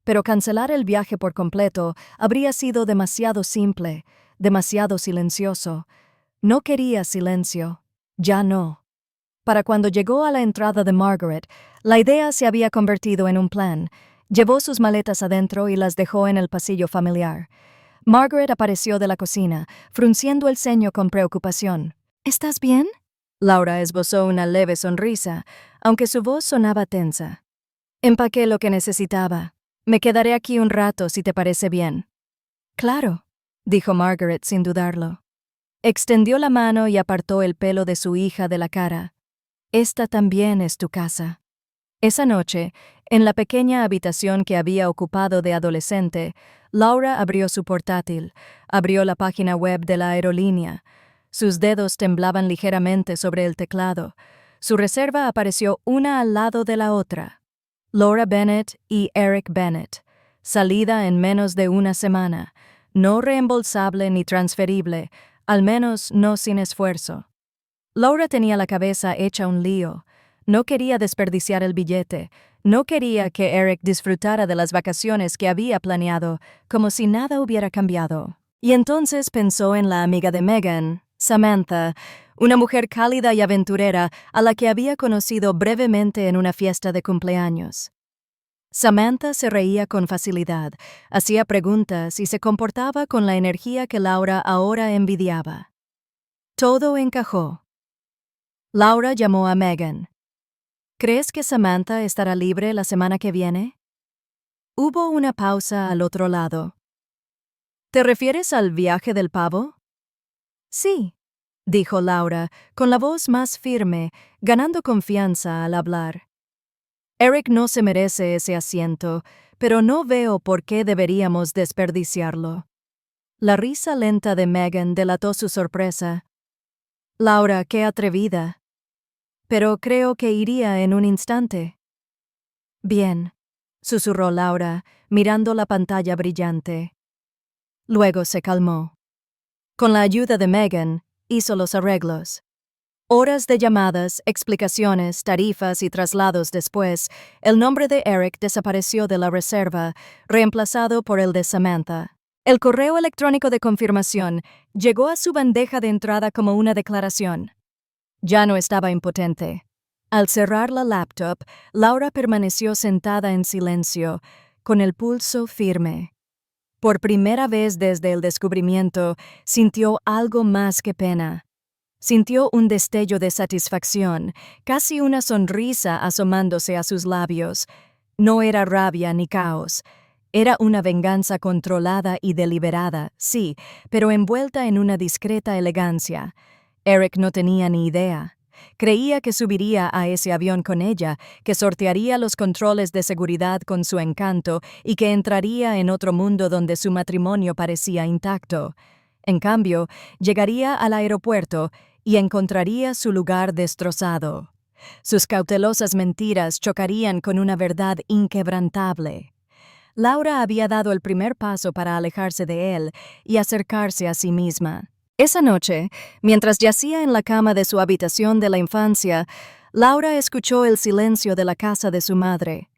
Pero cancelar el viaje por completo habría sido demasiado simple, demasiado silencioso. No quería silencio. Ya no. Para cuando llegó a la entrada de Margaret, la idea se había convertido en un plan. Llevó sus maletas adentro y las dejó en el pasillo familiar. Margaret apareció de la cocina, frunciendo el ceño con preocupación. ¿Estás bien? Laura esbozó una leve sonrisa, aunque su voz sonaba tensa. Empaqué lo que necesitaba. Me quedaré aquí un rato si te parece bien. Claro, dijo Margaret sin dudarlo. Extendió la mano y apartó el pelo de su hija de la cara. Esta también es tu casa. Esa noche, en la pequeña habitación que había ocupado de adolescente, Laura abrió su portátil, abrió la página web de la aerolínea. Sus dedos temblaban ligeramente sobre el teclado. Su reserva apareció una al lado de la otra. Laura Bennett y Eric Bennett. Salida en menos de una semana. No reembolsable ni transferible, al menos no sin esfuerzo. Laura tenía la cabeza hecha un lío. No quería desperdiciar el billete. No quería que Eric disfrutara de las vacaciones que había planeado, como si nada hubiera cambiado. Y entonces pensó en la amiga de Megan, Samantha, una mujer cálida y aventurera a la que había conocido brevemente en una fiesta de cumpleaños. Samantha se reía con facilidad, hacía preguntas y se comportaba con la energía que Laura ahora envidiaba. Todo encajó. Laura llamó a Megan. ¿Crees que Samantha estará libre la semana que viene? Hubo una pausa al otro lado. ¿Te refieres al viaje del pavo? Sí, dijo Laura, con la voz más firme, ganando confianza al hablar. Eric no se merece ese asiento, pero no veo por qué deberíamos desperdiciarlo. La risa lenta de Megan delató su sorpresa. Laura, qué atrevida. Pero creo que iría en un instante. Bien, susurró Laura, mirando la pantalla brillante. Luego se calmó. Con la ayuda de Megan, hizo los arreglos. Horas de llamadas, explicaciones, tarifas y traslados después, el nombre de Eric desapareció de la reserva, reemplazado por el de Samantha. El correo electrónico de confirmación llegó a su bandeja de entrada como una declaración. Ya no estaba impotente. Al cerrar la laptop, Laura permaneció sentada en silencio, con el pulso firme. Por primera vez desde el descubrimiento, sintió algo más que pena. Sintió un destello de satisfacción, casi una sonrisa asomándose a sus labios. No era rabia ni caos. Era una venganza controlada y deliberada, sí, pero envuelta en una discreta elegancia. Eric no tenía ni idea. Creía que subiría a ese avión con ella, que sortearía los controles de seguridad con su encanto y que entraría en otro mundo donde su matrimonio parecía intacto. En cambio, llegaría al aeropuerto y encontraría su lugar destrozado. Sus cautelosas mentiras chocarían con una verdad inquebrantable. Laura había dado el primer paso para alejarse de él y acercarse a sí misma. Esa noche, mientras yacía en la cama de su habitación de la infancia, Laura escuchó el silencio de la casa de su madre.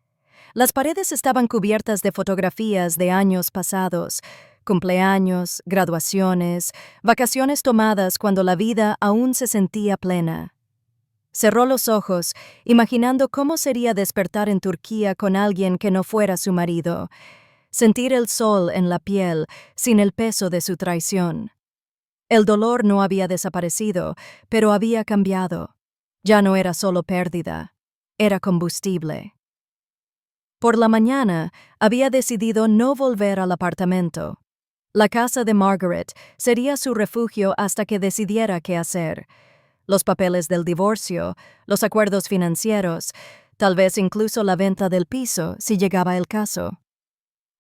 Las paredes estaban cubiertas de fotografías de años pasados, cumpleaños, graduaciones, vacaciones tomadas cuando la vida aún se sentía plena. Cerró los ojos, imaginando cómo sería despertar en Turquía con alguien que no fuera su marido, sentir el sol en la piel sin el peso de su traición. El dolor no había desaparecido, pero había cambiado. Ya no era solo pérdida, era combustible. Por la mañana, había decidido no volver al apartamento. La casa de Margaret sería su refugio hasta que decidiera qué hacer. Los papeles del divorcio, los acuerdos financieros, tal vez incluso la venta del piso, si llegaba el caso.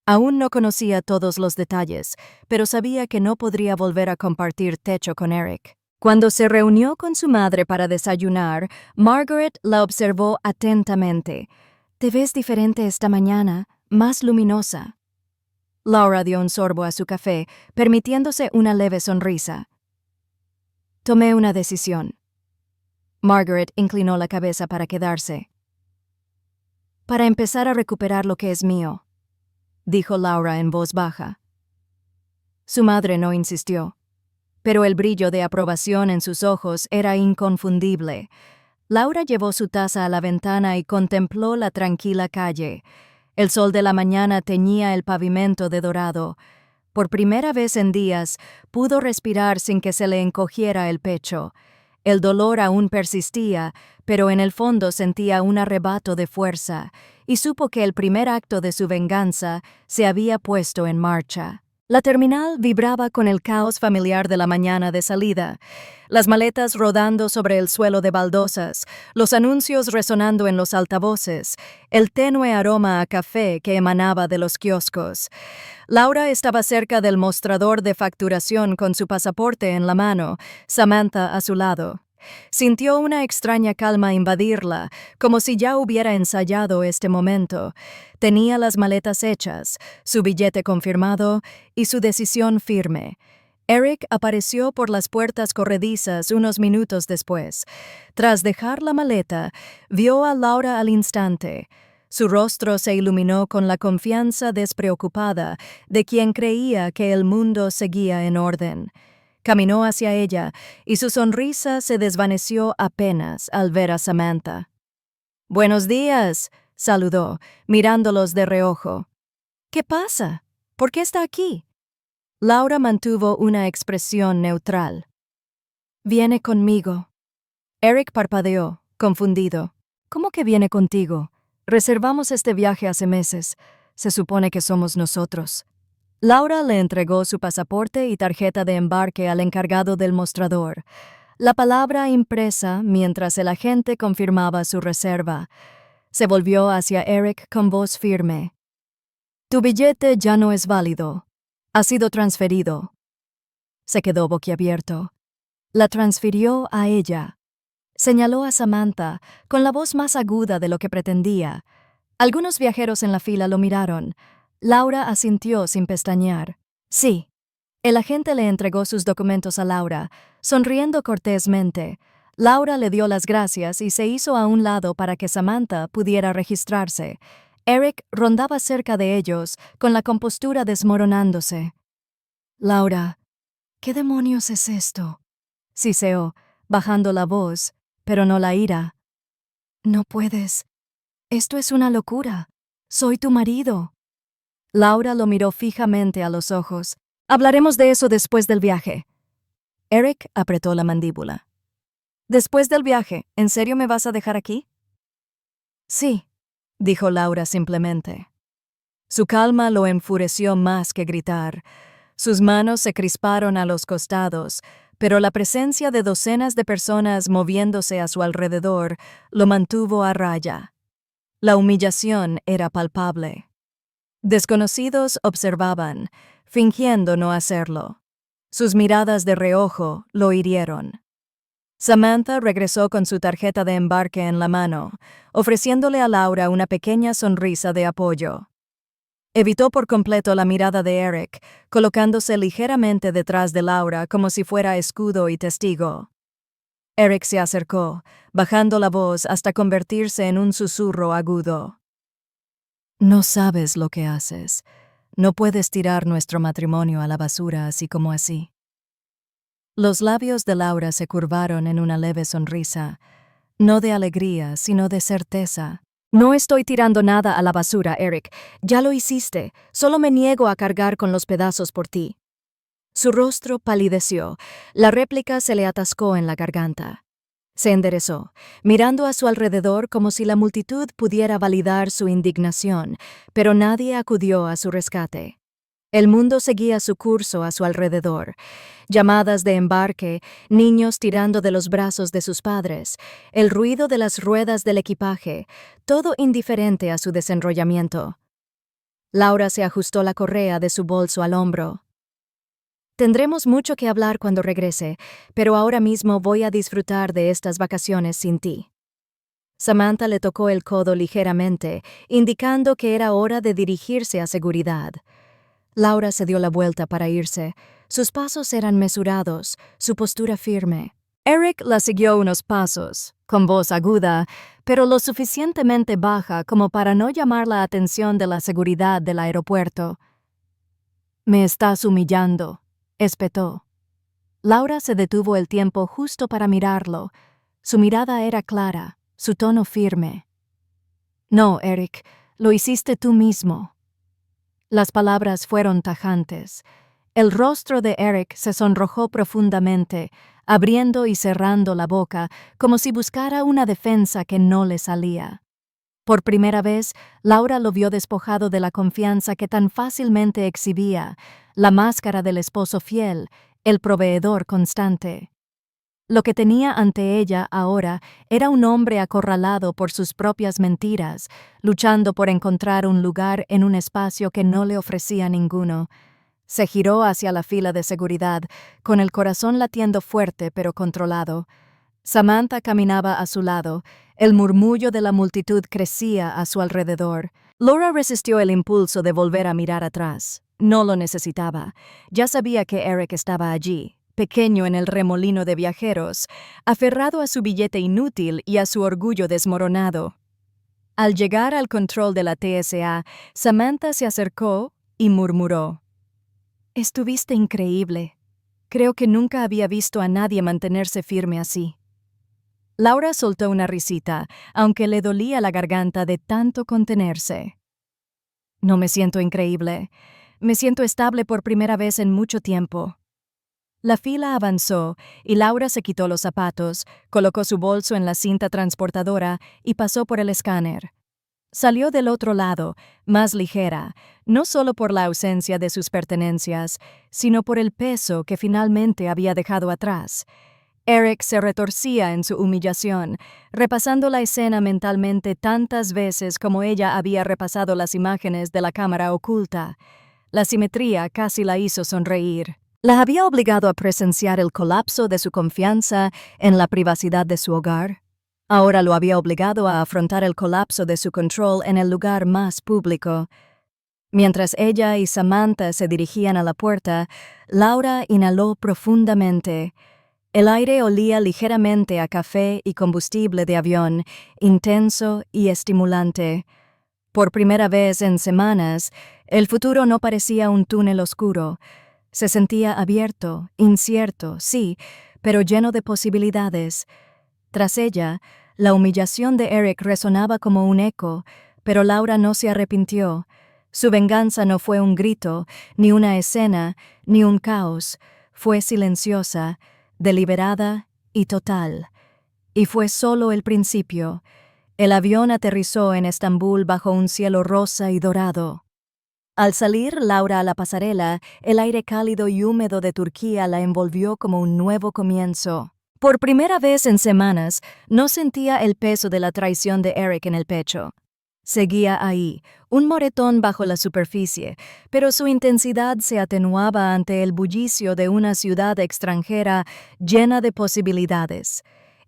Aún no conocía todos los detalles, pero sabía que no podría volver a compartir techo con Eric. Cuando se reunió con su madre para desayunar, Margaret la observó atentamente. «Te ves diferente esta mañana, más luminosa». Laura dio un sorbo a su café, permitiéndose una leve sonrisa. «Tomé una decisión». Margaret inclinó la cabeza para quedarse. «Para empezar a recuperar lo que es mío», dijo Laura en voz baja. Su madre no insistió, pero el brillo de aprobación en sus ojos era inconfundible. Laura llevó su taza a la ventana y contempló la tranquila calle. El sol de la mañana teñía el pavimento de dorado. Por primera vez en días, pudo respirar sin que se le encogiera el pecho. El dolor aún persistía, pero en el fondo sentía un arrebato de fuerza, y supo que el primer acto de su venganza se había puesto en marcha. La terminal vibraba con el caos familiar de la mañana de salida, las maletas rodando sobre el suelo de baldosas, los anuncios resonando en los altavoces, el tenue aroma a café que emanaba de los kioscos. Laura estaba cerca del mostrador de facturación con su pasaporte en la mano, Samantha a su lado. Sintió una extraña calma invadirla, como si ya hubiera ensayado este momento. Tenía las maletas hechas, su billete confirmado y su decisión firme. Eric apareció por las puertas corredizas unos minutos después. Tras dejar la maleta, vio a Laura al instante. Su rostro se iluminó con la confianza despreocupada de quien creía que el mundo seguía en orden. Caminó hacia ella y su sonrisa se desvaneció apenas al ver a Samantha. «Buenos días», saludó, mirándolos de reojo. ¿Qué pasa? ¿Por qué está aquí? Laura mantuvo una expresión neutral. Viene conmigo. Eric parpadeó, confundido. ¿Cómo que viene contigo? Reservamos este viaje hace meses. Se supone que somos nosotros. Laura le entregó su pasaporte y tarjeta de embarque al encargado del mostrador. La palabra impresa mientras el agente confirmaba su reserva. Se volvió hacia Eric con voz firme. Tu billete ya no es válido. Ha sido transferido. Se quedó boquiabierto. La transfirió a ella. Señaló a Samantha, con la voz más aguda de lo que pretendía. Algunos viajeros en la fila lo miraron. Laura asintió sin pestañear. Sí. El agente le entregó sus documentos a Laura, sonriendo cortésmente. Laura le dio las gracias y se hizo a un lado para que Samantha pudiera registrarse. Eric rondaba cerca de ellos, con la compostura desmoronándose. Laura, ¿qué demonios es esto? Siseó, bajando la voz, pero no la ira. No puedes. Esto es una locura. Soy tu marido. Laura lo miró fijamente a los ojos. Hablaremos de eso después del viaje. Eric apretó la mandíbula. Después del viaje, ¿en serio me vas a dejar aquí? Sí, dijo Laura simplemente. Su calma lo enfureció más que gritar. Sus manos se crisparon a los costados, pero la presencia de docenas de personas moviéndose a su alrededor lo mantuvo a raya. La humillación era palpable. Desconocidos observaban, fingiendo no hacerlo. Sus miradas de reojo lo hirieron. Samantha regresó con su tarjeta de embarque en la mano, ofreciéndole a Laura una pequeña sonrisa de apoyo. Evitó por completo la mirada de Eric, colocándose ligeramente detrás de Laura como si fuera escudo y testigo. Eric se acercó, bajando la voz hasta convertirse en un susurro agudo. No sabes lo que haces. No puedes tirar nuestro matrimonio a la basura así como así. Los labios de Laura se curvaron en una leve sonrisa, no de alegría, sino de certeza. No estoy tirando nada a la basura, Eric. Ya lo hiciste. Solo me niego a cargar con los pedazos por ti. Su rostro palideció. La réplica se le atascó en la garganta. Se enderezó, mirando a su alrededor como si la multitud pudiera validar su indignación, pero nadie acudió a su rescate. El mundo seguía su curso a su alrededor. Llamadas de embarque, niños tirando de los brazos de sus padres, el ruido de las ruedas del equipaje, todo indiferente a su desenrollamiento. Laura se ajustó la correa de su bolso al hombro. Tendremos mucho que hablar cuando regrese, pero ahora mismo voy a disfrutar de estas vacaciones sin ti. Samantha le tocó el codo ligeramente, indicando que era hora de dirigirse a seguridad. Laura se dio la vuelta para irse. Sus pasos eran mesurados, su postura firme. Eric la siguió unos pasos, con voz aguda, pero lo suficientemente baja como para no llamar la atención de la seguridad del aeropuerto. «Me estás humillando», espetó. Laura se detuvo el tiempo justo para mirarlo. Su mirada era clara, su tono firme. «No, Eric, lo hiciste tú mismo». Las palabras fueron tajantes. El rostro de Eric se sonrojó profundamente, abriendo y cerrando la boca, como si buscara una defensa que no le salía. Por primera vez, Laura lo vio despojado de la confianza que tan fácilmente exhibía, la máscara del esposo fiel, el proveedor constante. Lo que tenía ante ella ahora era un hombre acorralado por sus propias mentiras, luchando por encontrar un lugar en un espacio que no le ofrecía ninguno. Se giró hacia la fila de seguridad, con el corazón latiendo fuerte pero controlado. Samantha caminaba a su lado. El murmullo de la multitud crecía a su alrededor. Laura resistió el impulso de volver a mirar atrás. No lo necesitaba. Ya sabía que Eric estaba allí, pequeño en el remolino de viajeros, aferrado a su billete inútil y a su orgullo desmoronado. Al llegar al control de la TSA, Samantha se acercó y murmuró: «Estuviste increíble. Creo que nunca había visto a nadie mantenerse firme así». Laura soltó una risita, aunque le dolía la garganta de tanto contenerse. No me siento increíble. Me siento estable por primera vez en mucho tiempo. La fila avanzó y Laura se quitó los zapatos, colocó su bolso en la cinta transportadora y pasó por el escáner. Salió del otro lado, más ligera, no solo por la ausencia de sus pertenencias, sino por el peso que finalmente había dejado atrás. Eric se retorcía en su humillación, repasando la escena mentalmente tantas veces como ella había repasado las imágenes de la cámara oculta. La simetría casi la hizo sonreír. La había obligado a presenciar el colapso de su confianza en la privacidad de su hogar. Ahora lo había obligado a afrontar el colapso de su control en el lugar más público. Mientras ella y Samantha se dirigían a la puerta, Laura inhaló profundamente. El aire olía ligeramente a café y combustible de avión, intenso y estimulante. Por primera vez en semanas, el futuro no parecía un túnel oscuro. Se sentía abierto, incierto, sí, pero lleno de posibilidades. Tras ella, la humillación de Eric resonaba como un eco, pero Laura no se arrepintió. Su venganza no fue un grito, ni una escena, ni un caos. Fue silenciosa, deliberada y total. Y fue solo el principio. El avión aterrizó en Estambul bajo un cielo rosa y dorado. Al salir Laura a la pasarela, el aire cálido y húmedo de Turquía la envolvió como un nuevo comienzo. Por primera vez en semanas, no sentía el peso de la traición de Eric en el pecho. Seguía ahí, un moretón bajo la superficie, pero su intensidad se atenuaba ante el bullicio de una ciudad extranjera llena de posibilidades.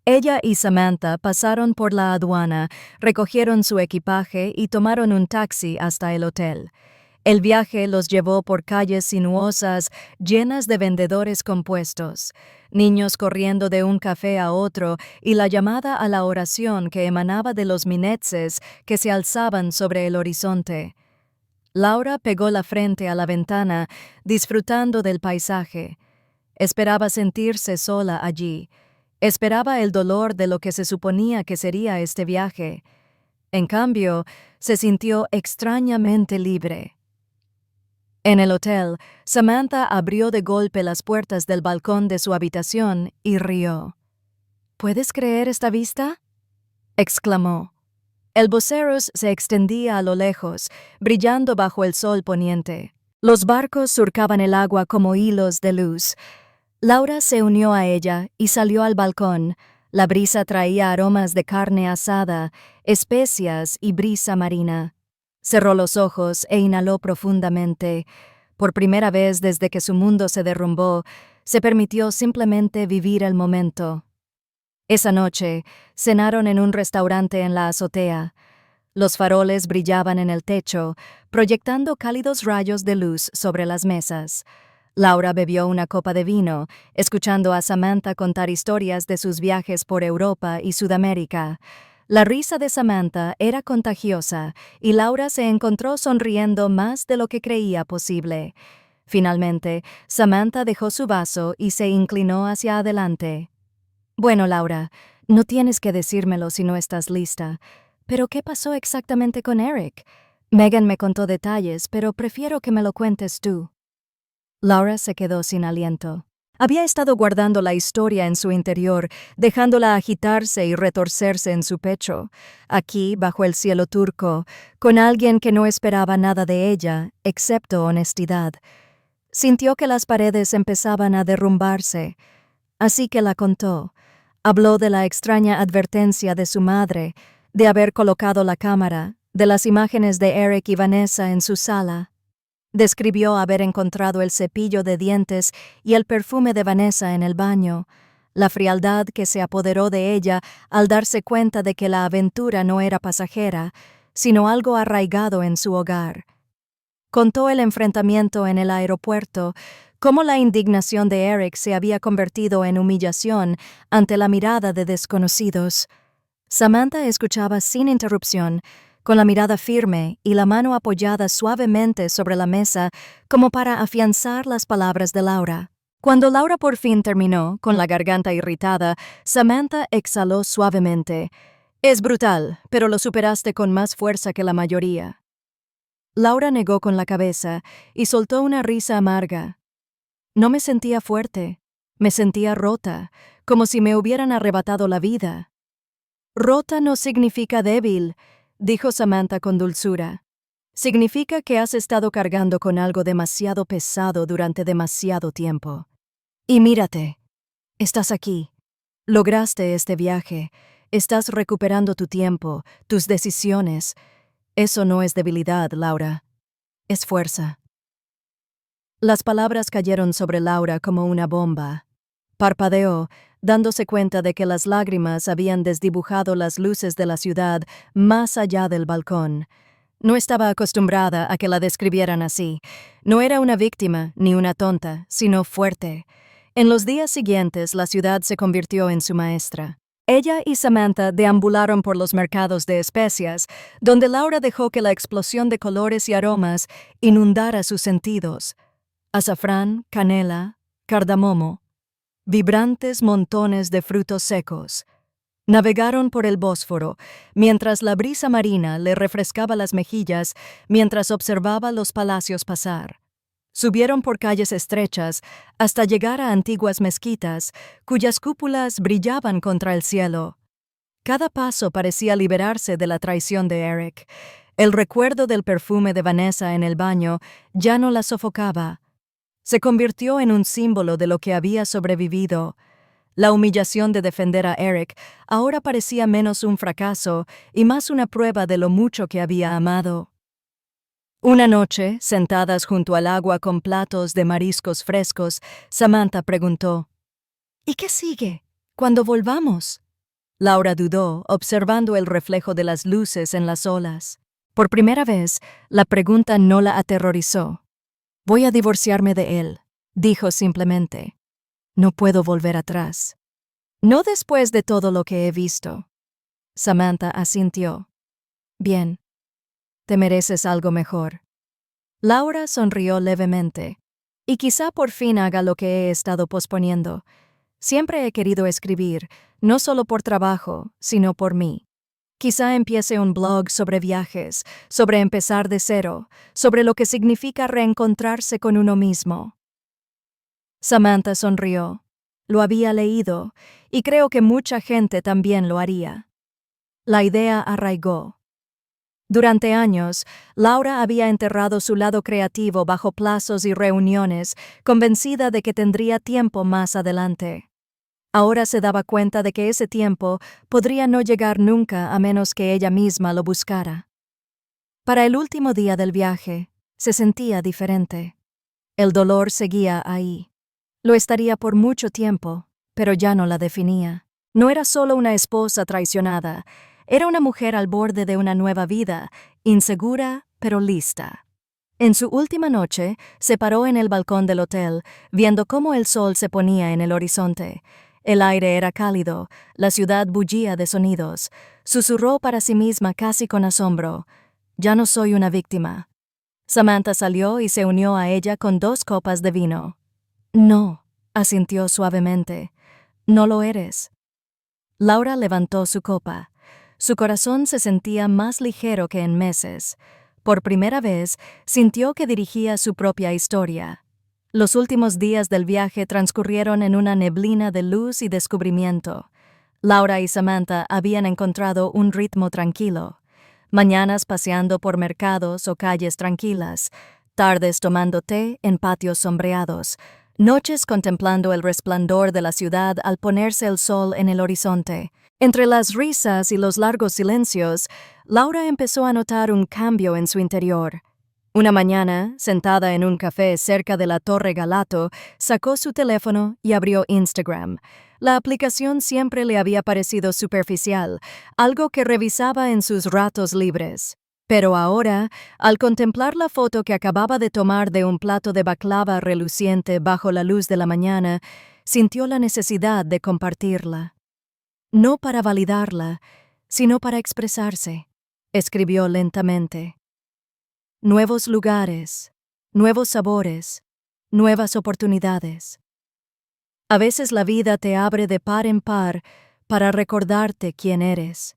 Ella y Samantha pasaron por la aduana, recogieron su equipaje y tomaron un taxi hasta el hotel. El viaje los llevó por calles sinuosas, llenas de vendedores compuestos, niños corriendo de un café a otro y la llamada a la oración que emanaba de los minetzes que se alzaban sobre el horizonte. Laura pegó la frente a la ventana, disfrutando del paisaje. Esperaba sentirse sola allí. Esperaba el dolor de lo que se suponía que sería este viaje. En cambio, se sintió extrañamente libre. En el hotel, Samantha abrió de golpe las puertas del balcón de su habitación y rió. ¿Puedes creer esta vista?, exclamó. El Buceros se extendía a lo lejos, brillando bajo el sol poniente. Los barcos surcaban el agua como hilos de luz. Laura se unió a ella y salió al balcón. La brisa traía aromas de carne asada, especias y brisa marina. Cerró los ojos e inhaló profundamente. Por primera vez desde que su mundo se derrumbó, se permitió simplemente vivir el momento. Esa noche, cenaron en un restaurante en la azotea. Los faroles brillaban en el techo, proyectando cálidos rayos de luz sobre las mesas. Laura bebió una copa de vino, escuchando a Samantha contar historias de sus viajes por Europa y Sudamérica. La risa de Samantha era contagiosa y Laura se encontró sonriendo más de lo que creía posible. Finalmente, Samantha dejó su vaso y se inclinó hacia adelante. «Bueno, Laura, no tienes que decírmelo si no estás lista. ¿Pero qué pasó exactamente con Eric? Megan me contó detalles, pero prefiero que me lo cuentes tú». Laura se quedó sin aliento. Había estado guardando la historia en su interior, dejándola agitarse y retorcerse en su pecho. Aquí, bajo el cielo turco, con alguien que no esperaba nada de ella, excepto honestidad. Sintió que las paredes empezaban a derrumbarse. Así que la contó. Habló de la extraña advertencia de su madre, de haber colocado la cámara, de las imágenes de Eric y Vanessa en su sala. Describió haber encontrado el cepillo de dientes y el perfume de Vanessa en el baño, la frialdad que se apoderó de ella al darse cuenta de que la aventura no era pasajera, sino algo arraigado en su hogar. Contó el enfrentamiento en el aeropuerto, cómo la indignación de Eric se había convertido en humillación ante la mirada de desconocidos. Samantha escuchaba sin interrupción, con la mirada firme y la mano apoyada suavemente sobre la mesa como para afianzar las palabras de Laura. Cuando Laura por fin terminó, con la garganta irritada, Samantha exhaló suavemente. Es brutal, pero lo superaste con más fuerza que la mayoría. Laura negó con la cabeza y soltó una risa amarga. No me sentía fuerte, me sentía rota, como si me hubieran arrebatado la vida. Rota no significa débil, dijo Samantha con dulzura. Significa que has estado cargando con algo demasiado pesado durante demasiado tiempo. Y mírate, estás aquí. Lograste este viaje. Estás recuperando tu tiempo, tus decisiones. Eso no es debilidad, Laura. Es fuerza. Las palabras cayeron sobre Laura como una bomba. Parpadeó, dándose cuenta de que las lágrimas habían desdibujado las luces de la ciudad más allá del balcón. No estaba acostumbrada a que la describieran así. No era una víctima ni una tonta, sino fuerte. En los días siguientes, la ciudad se convirtió en su maestra. Ella y Samantha deambularon por los mercados de especias, donde Laura dejó que la explosión de colores y aromas inundara sus sentidos. Azafrán, canela, cardamomo, vibrantes montones de frutos secos. Navegaron por el Bósforo, mientras la brisa marina le refrescaba las mejillas mientras observaba los palacios pasar. Subieron por calles estrechas hasta llegar a antiguas mezquitas, cuyas cúpulas brillaban contra el cielo. Cada paso parecía liberarse de la traición de Eric. El recuerdo del perfume de Vanessa en el baño ya no la sofocaba. Se convirtió en un símbolo de lo que había sobrevivido. La humillación de defender a Eric ahora parecía menos un fracaso y más una prueba de lo mucho que había amado. Una noche, sentadas junto al agua con platos de mariscos frescos, Samantha preguntó: ¿Y qué sigue? ¿Cuándo volvamos? Laura dudó, observando el reflejo de las luces en las olas. Por primera vez, la pregunta no la aterrorizó. Voy a divorciarme de él, dijo simplemente. No puedo volver atrás. No después de todo lo que he visto. Samantha asintió. Bien. Te mereces algo mejor. Laura sonrió levemente. Y quizá por fin haga lo que he estado posponiendo. Siempre he querido escribir, no solo por trabajo, sino por mí. Quizá empiece un blog sobre viajes, sobre empezar de cero, sobre lo que significa reencontrarse con uno mismo. Samantha sonrió. Lo había leído, y creo que mucha gente también lo haría. La idea arraigó. Durante años, Laura había enterrado su lado creativo bajo plazos y reuniones, convencida de que tendría tiempo más adelante. Ahora se daba cuenta de que ese tiempo podría no llegar nunca a menos que ella misma lo buscara. Para el último día del viaje, se sentía diferente. El dolor seguía ahí. Lo estaría por mucho tiempo, pero ya no la definía. No era solo una esposa traicionada, era una mujer al borde de una nueva vida, insegura pero lista. En su última noche, se paró en el balcón del hotel, viendo cómo el sol se ponía en el horizonte. El aire era cálido, la ciudad bullía de sonidos. Susurró para sí misma casi con asombro: «Ya no soy una víctima». Samantha salió y se unió a ella con 2 copas de vino. «No», asintió suavemente, «no lo eres». Laura levantó su copa. Su corazón se sentía más ligero que en meses. Por primera vez, sintió que dirigía su propia historia. Los últimos días del viaje transcurrieron en una neblina de luz y descubrimiento. Laura y Samantha habían encontrado un ritmo tranquilo. Mañanas paseando por mercados o calles tranquilas, tardes tomando té en patios sombreados, noches contemplando el resplandor de la ciudad al ponerse el sol en el horizonte. Entre las risas y los largos silencios, Laura empezó a notar un cambio en su interior. Una mañana, sentada en un café cerca de la Torre Galato, sacó su teléfono y abrió Instagram. La aplicación siempre le había parecido superficial, algo que revisaba en sus ratos libres. Pero ahora, al contemplar la foto que acababa de tomar de un plato de baklava reluciente bajo la luz de la mañana, sintió la necesidad de compartirla. No para validarla, sino para expresarse, escribió lentamente. Nuevos lugares, nuevos sabores, nuevas oportunidades. A veces la vida te abre de par en par para recordarte quién eres.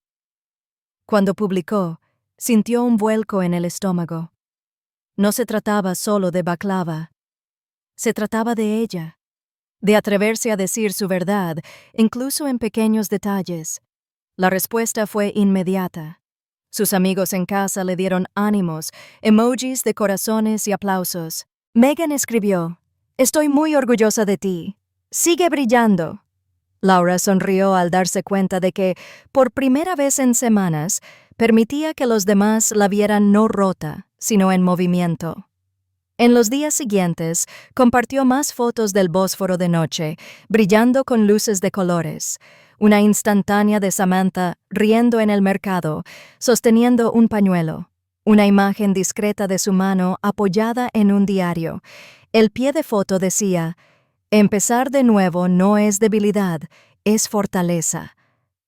Cuando publicó, sintió un vuelco en el estómago. No se trataba solo de baklava. Se trataba de ella, de atreverse a decir su verdad, incluso en pequeños detalles. La respuesta fue inmediata. Sus amigos en casa le dieron ánimos, emojis de corazones y aplausos. Megan escribió: «Estoy muy orgullosa de ti. Sigue brillando». Laura sonrió al darse cuenta de que, por primera vez en semanas, permitía que los demás la vieran no rota, sino en movimiento. En los días siguientes, compartió más fotos del Bósforo de noche, brillando con luces de colores. Una instantánea de Samantha riendo en el mercado, sosteniendo un pañuelo. Una imagen discreta de su mano apoyada en un diario. El pie de foto decía: «Empezar de nuevo no es debilidad, es fortaleza».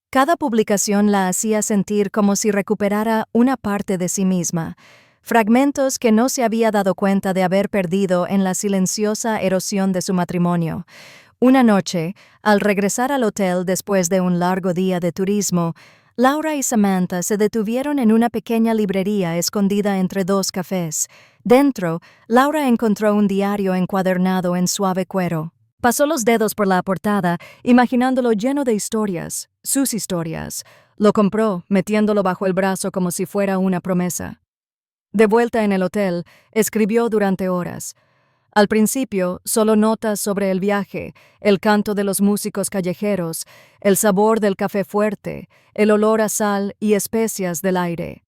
Cada publicación la hacía sentir como si recuperara una parte de sí misma, fragmentos que no se había dado cuenta de haber perdido en la silenciosa erosión de su matrimonio. Una noche, al regresar al hotel después de un largo día de turismo, Laura y Samantha se detuvieron en una pequeña librería escondida entre dos cafés. Dentro, Laura encontró un diario encuadernado en suave cuero. Pasó los dedos por la portada, imaginándolo lleno de historias, sus historias. Lo compró, metiéndolo bajo el brazo como si fuera una promesa. De vuelta en el hotel, escribió durante horas. Al principio, solo notas sobre el viaje, el canto de los músicos callejeros, el sabor del café fuerte, el olor a sal y especias del aire.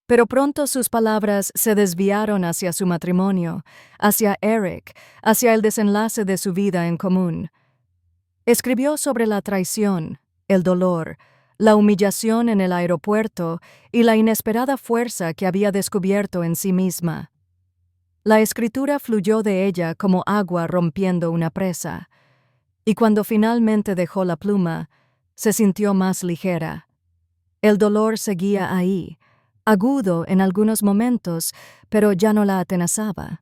Pero pronto sus palabras se desviaron hacia su matrimonio, hacia Eric, hacia el desenlace de su vida en común. Escribió sobre la traición, el dolor, la humillación en el aeropuerto y la inesperada fuerza que había descubierto en sí misma. La escritura fluyó de ella como agua rompiendo una presa, y cuando finalmente dejó la pluma, se sintió más ligera. El dolor seguía ahí, agudo en algunos momentos, pero ya no la atenazaba.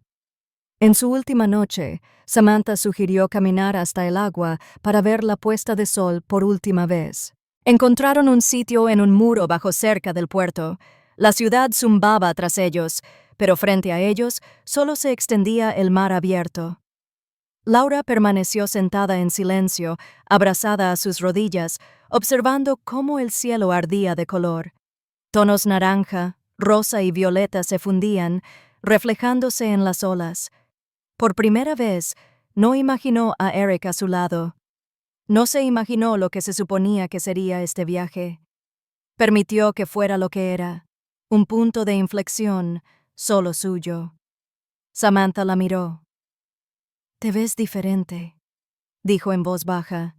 En su última noche, Samantha sugirió caminar hasta el agua para ver la puesta de sol por última vez. Encontraron un sitio en un muro bajo cerca del puerto. La ciudad zumbaba tras ellos, pero frente a ellos solo se extendía el mar abierto. Laura permaneció sentada en silencio, abrazada a sus rodillas, observando cómo el cielo ardía de color. Tonos naranja, rosa y violeta se fundían, reflejándose en las olas. Por primera vez, no imaginó a Eric a su lado. No se imaginó lo que se suponía que sería este viaje. Permitió que fuera lo que era, un punto de inflexión, solo suyo. Samantha la miró. «Te ves diferente», dijo en voz baja.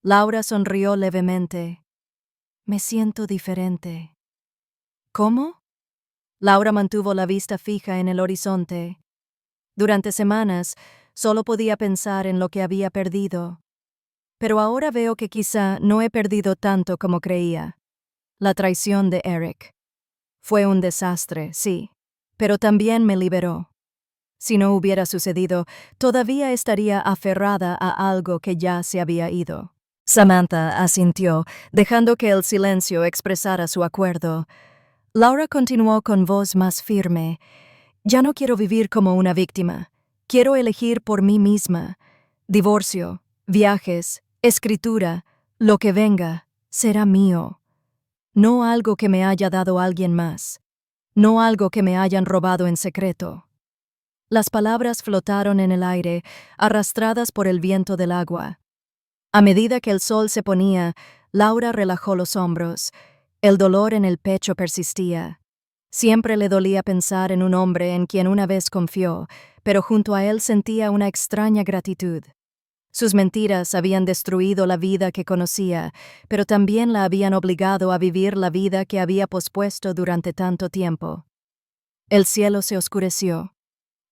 Laura sonrió levemente. «Me siento diferente». «¿Cómo?» Laura mantuvo la vista fija en el horizonte. Durante semanas, solo podía pensar en lo que había perdido. Pero ahora veo que quizá no he perdido tanto como creía. La traición de Eric. Fue un desastre, sí, pero también me liberó. Si no hubiera sucedido, todavía estaría aferrada a algo que ya se había ido. Samantha asintió, dejando que el silencio expresara su acuerdo. Laura continuó con voz más firme. «Ya no quiero vivir como una víctima. Quiero elegir por mí misma. Divorcio, viajes, escritura, lo que venga, será mío. No algo que me haya dado alguien más. No algo que me hayan robado en secreto». Las palabras flotaron en el aire, arrastradas por el viento del agua. A medida que el sol se ponía, Laura relajó los hombros. El dolor en el pecho persistía. Siempre le dolía pensar en un hombre en quien una vez confió, pero junto a él sentía una extraña gratitud. Sus mentiras habían destruido la vida que conocía, pero también la habían obligado a vivir la vida que había pospuesto durante tanto tiempo. El cielo se oscureció.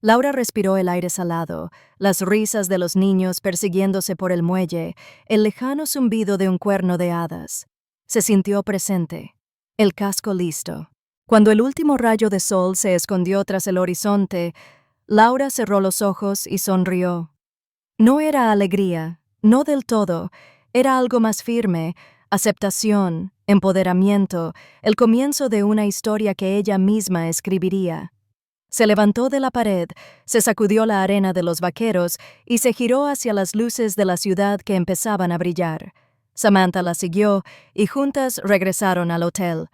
Laura respiró el aire salado, las risas de los niños persiguiéndose por el muelle, el lejano zumbido de un cuerno de hadas. Se sintió presente, el casco listo. Cuando el último rayo de sol se escondió tras el horizonte, Laura cerró los ojos y sonrió. No era alegría, No del todo. Era algo más firme, aceptación, empoderamiento, el comienzo de una historia que ella misma escribiría. Se levantó de la pared, se sacudió la arena de los vaqueros y se giró hacia las luces de la ciudad que empezaban a brillar. Samantha la siguió y juntas regresaron al hotel.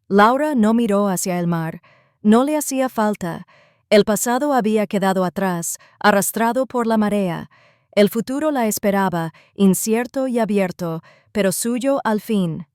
Laura no miró hacia el mar. No le hacía falta. El pasado había quedado atrás, arrastrado por la marea. El futuro la esperaba, incierto y abierto, pero suyo al fin.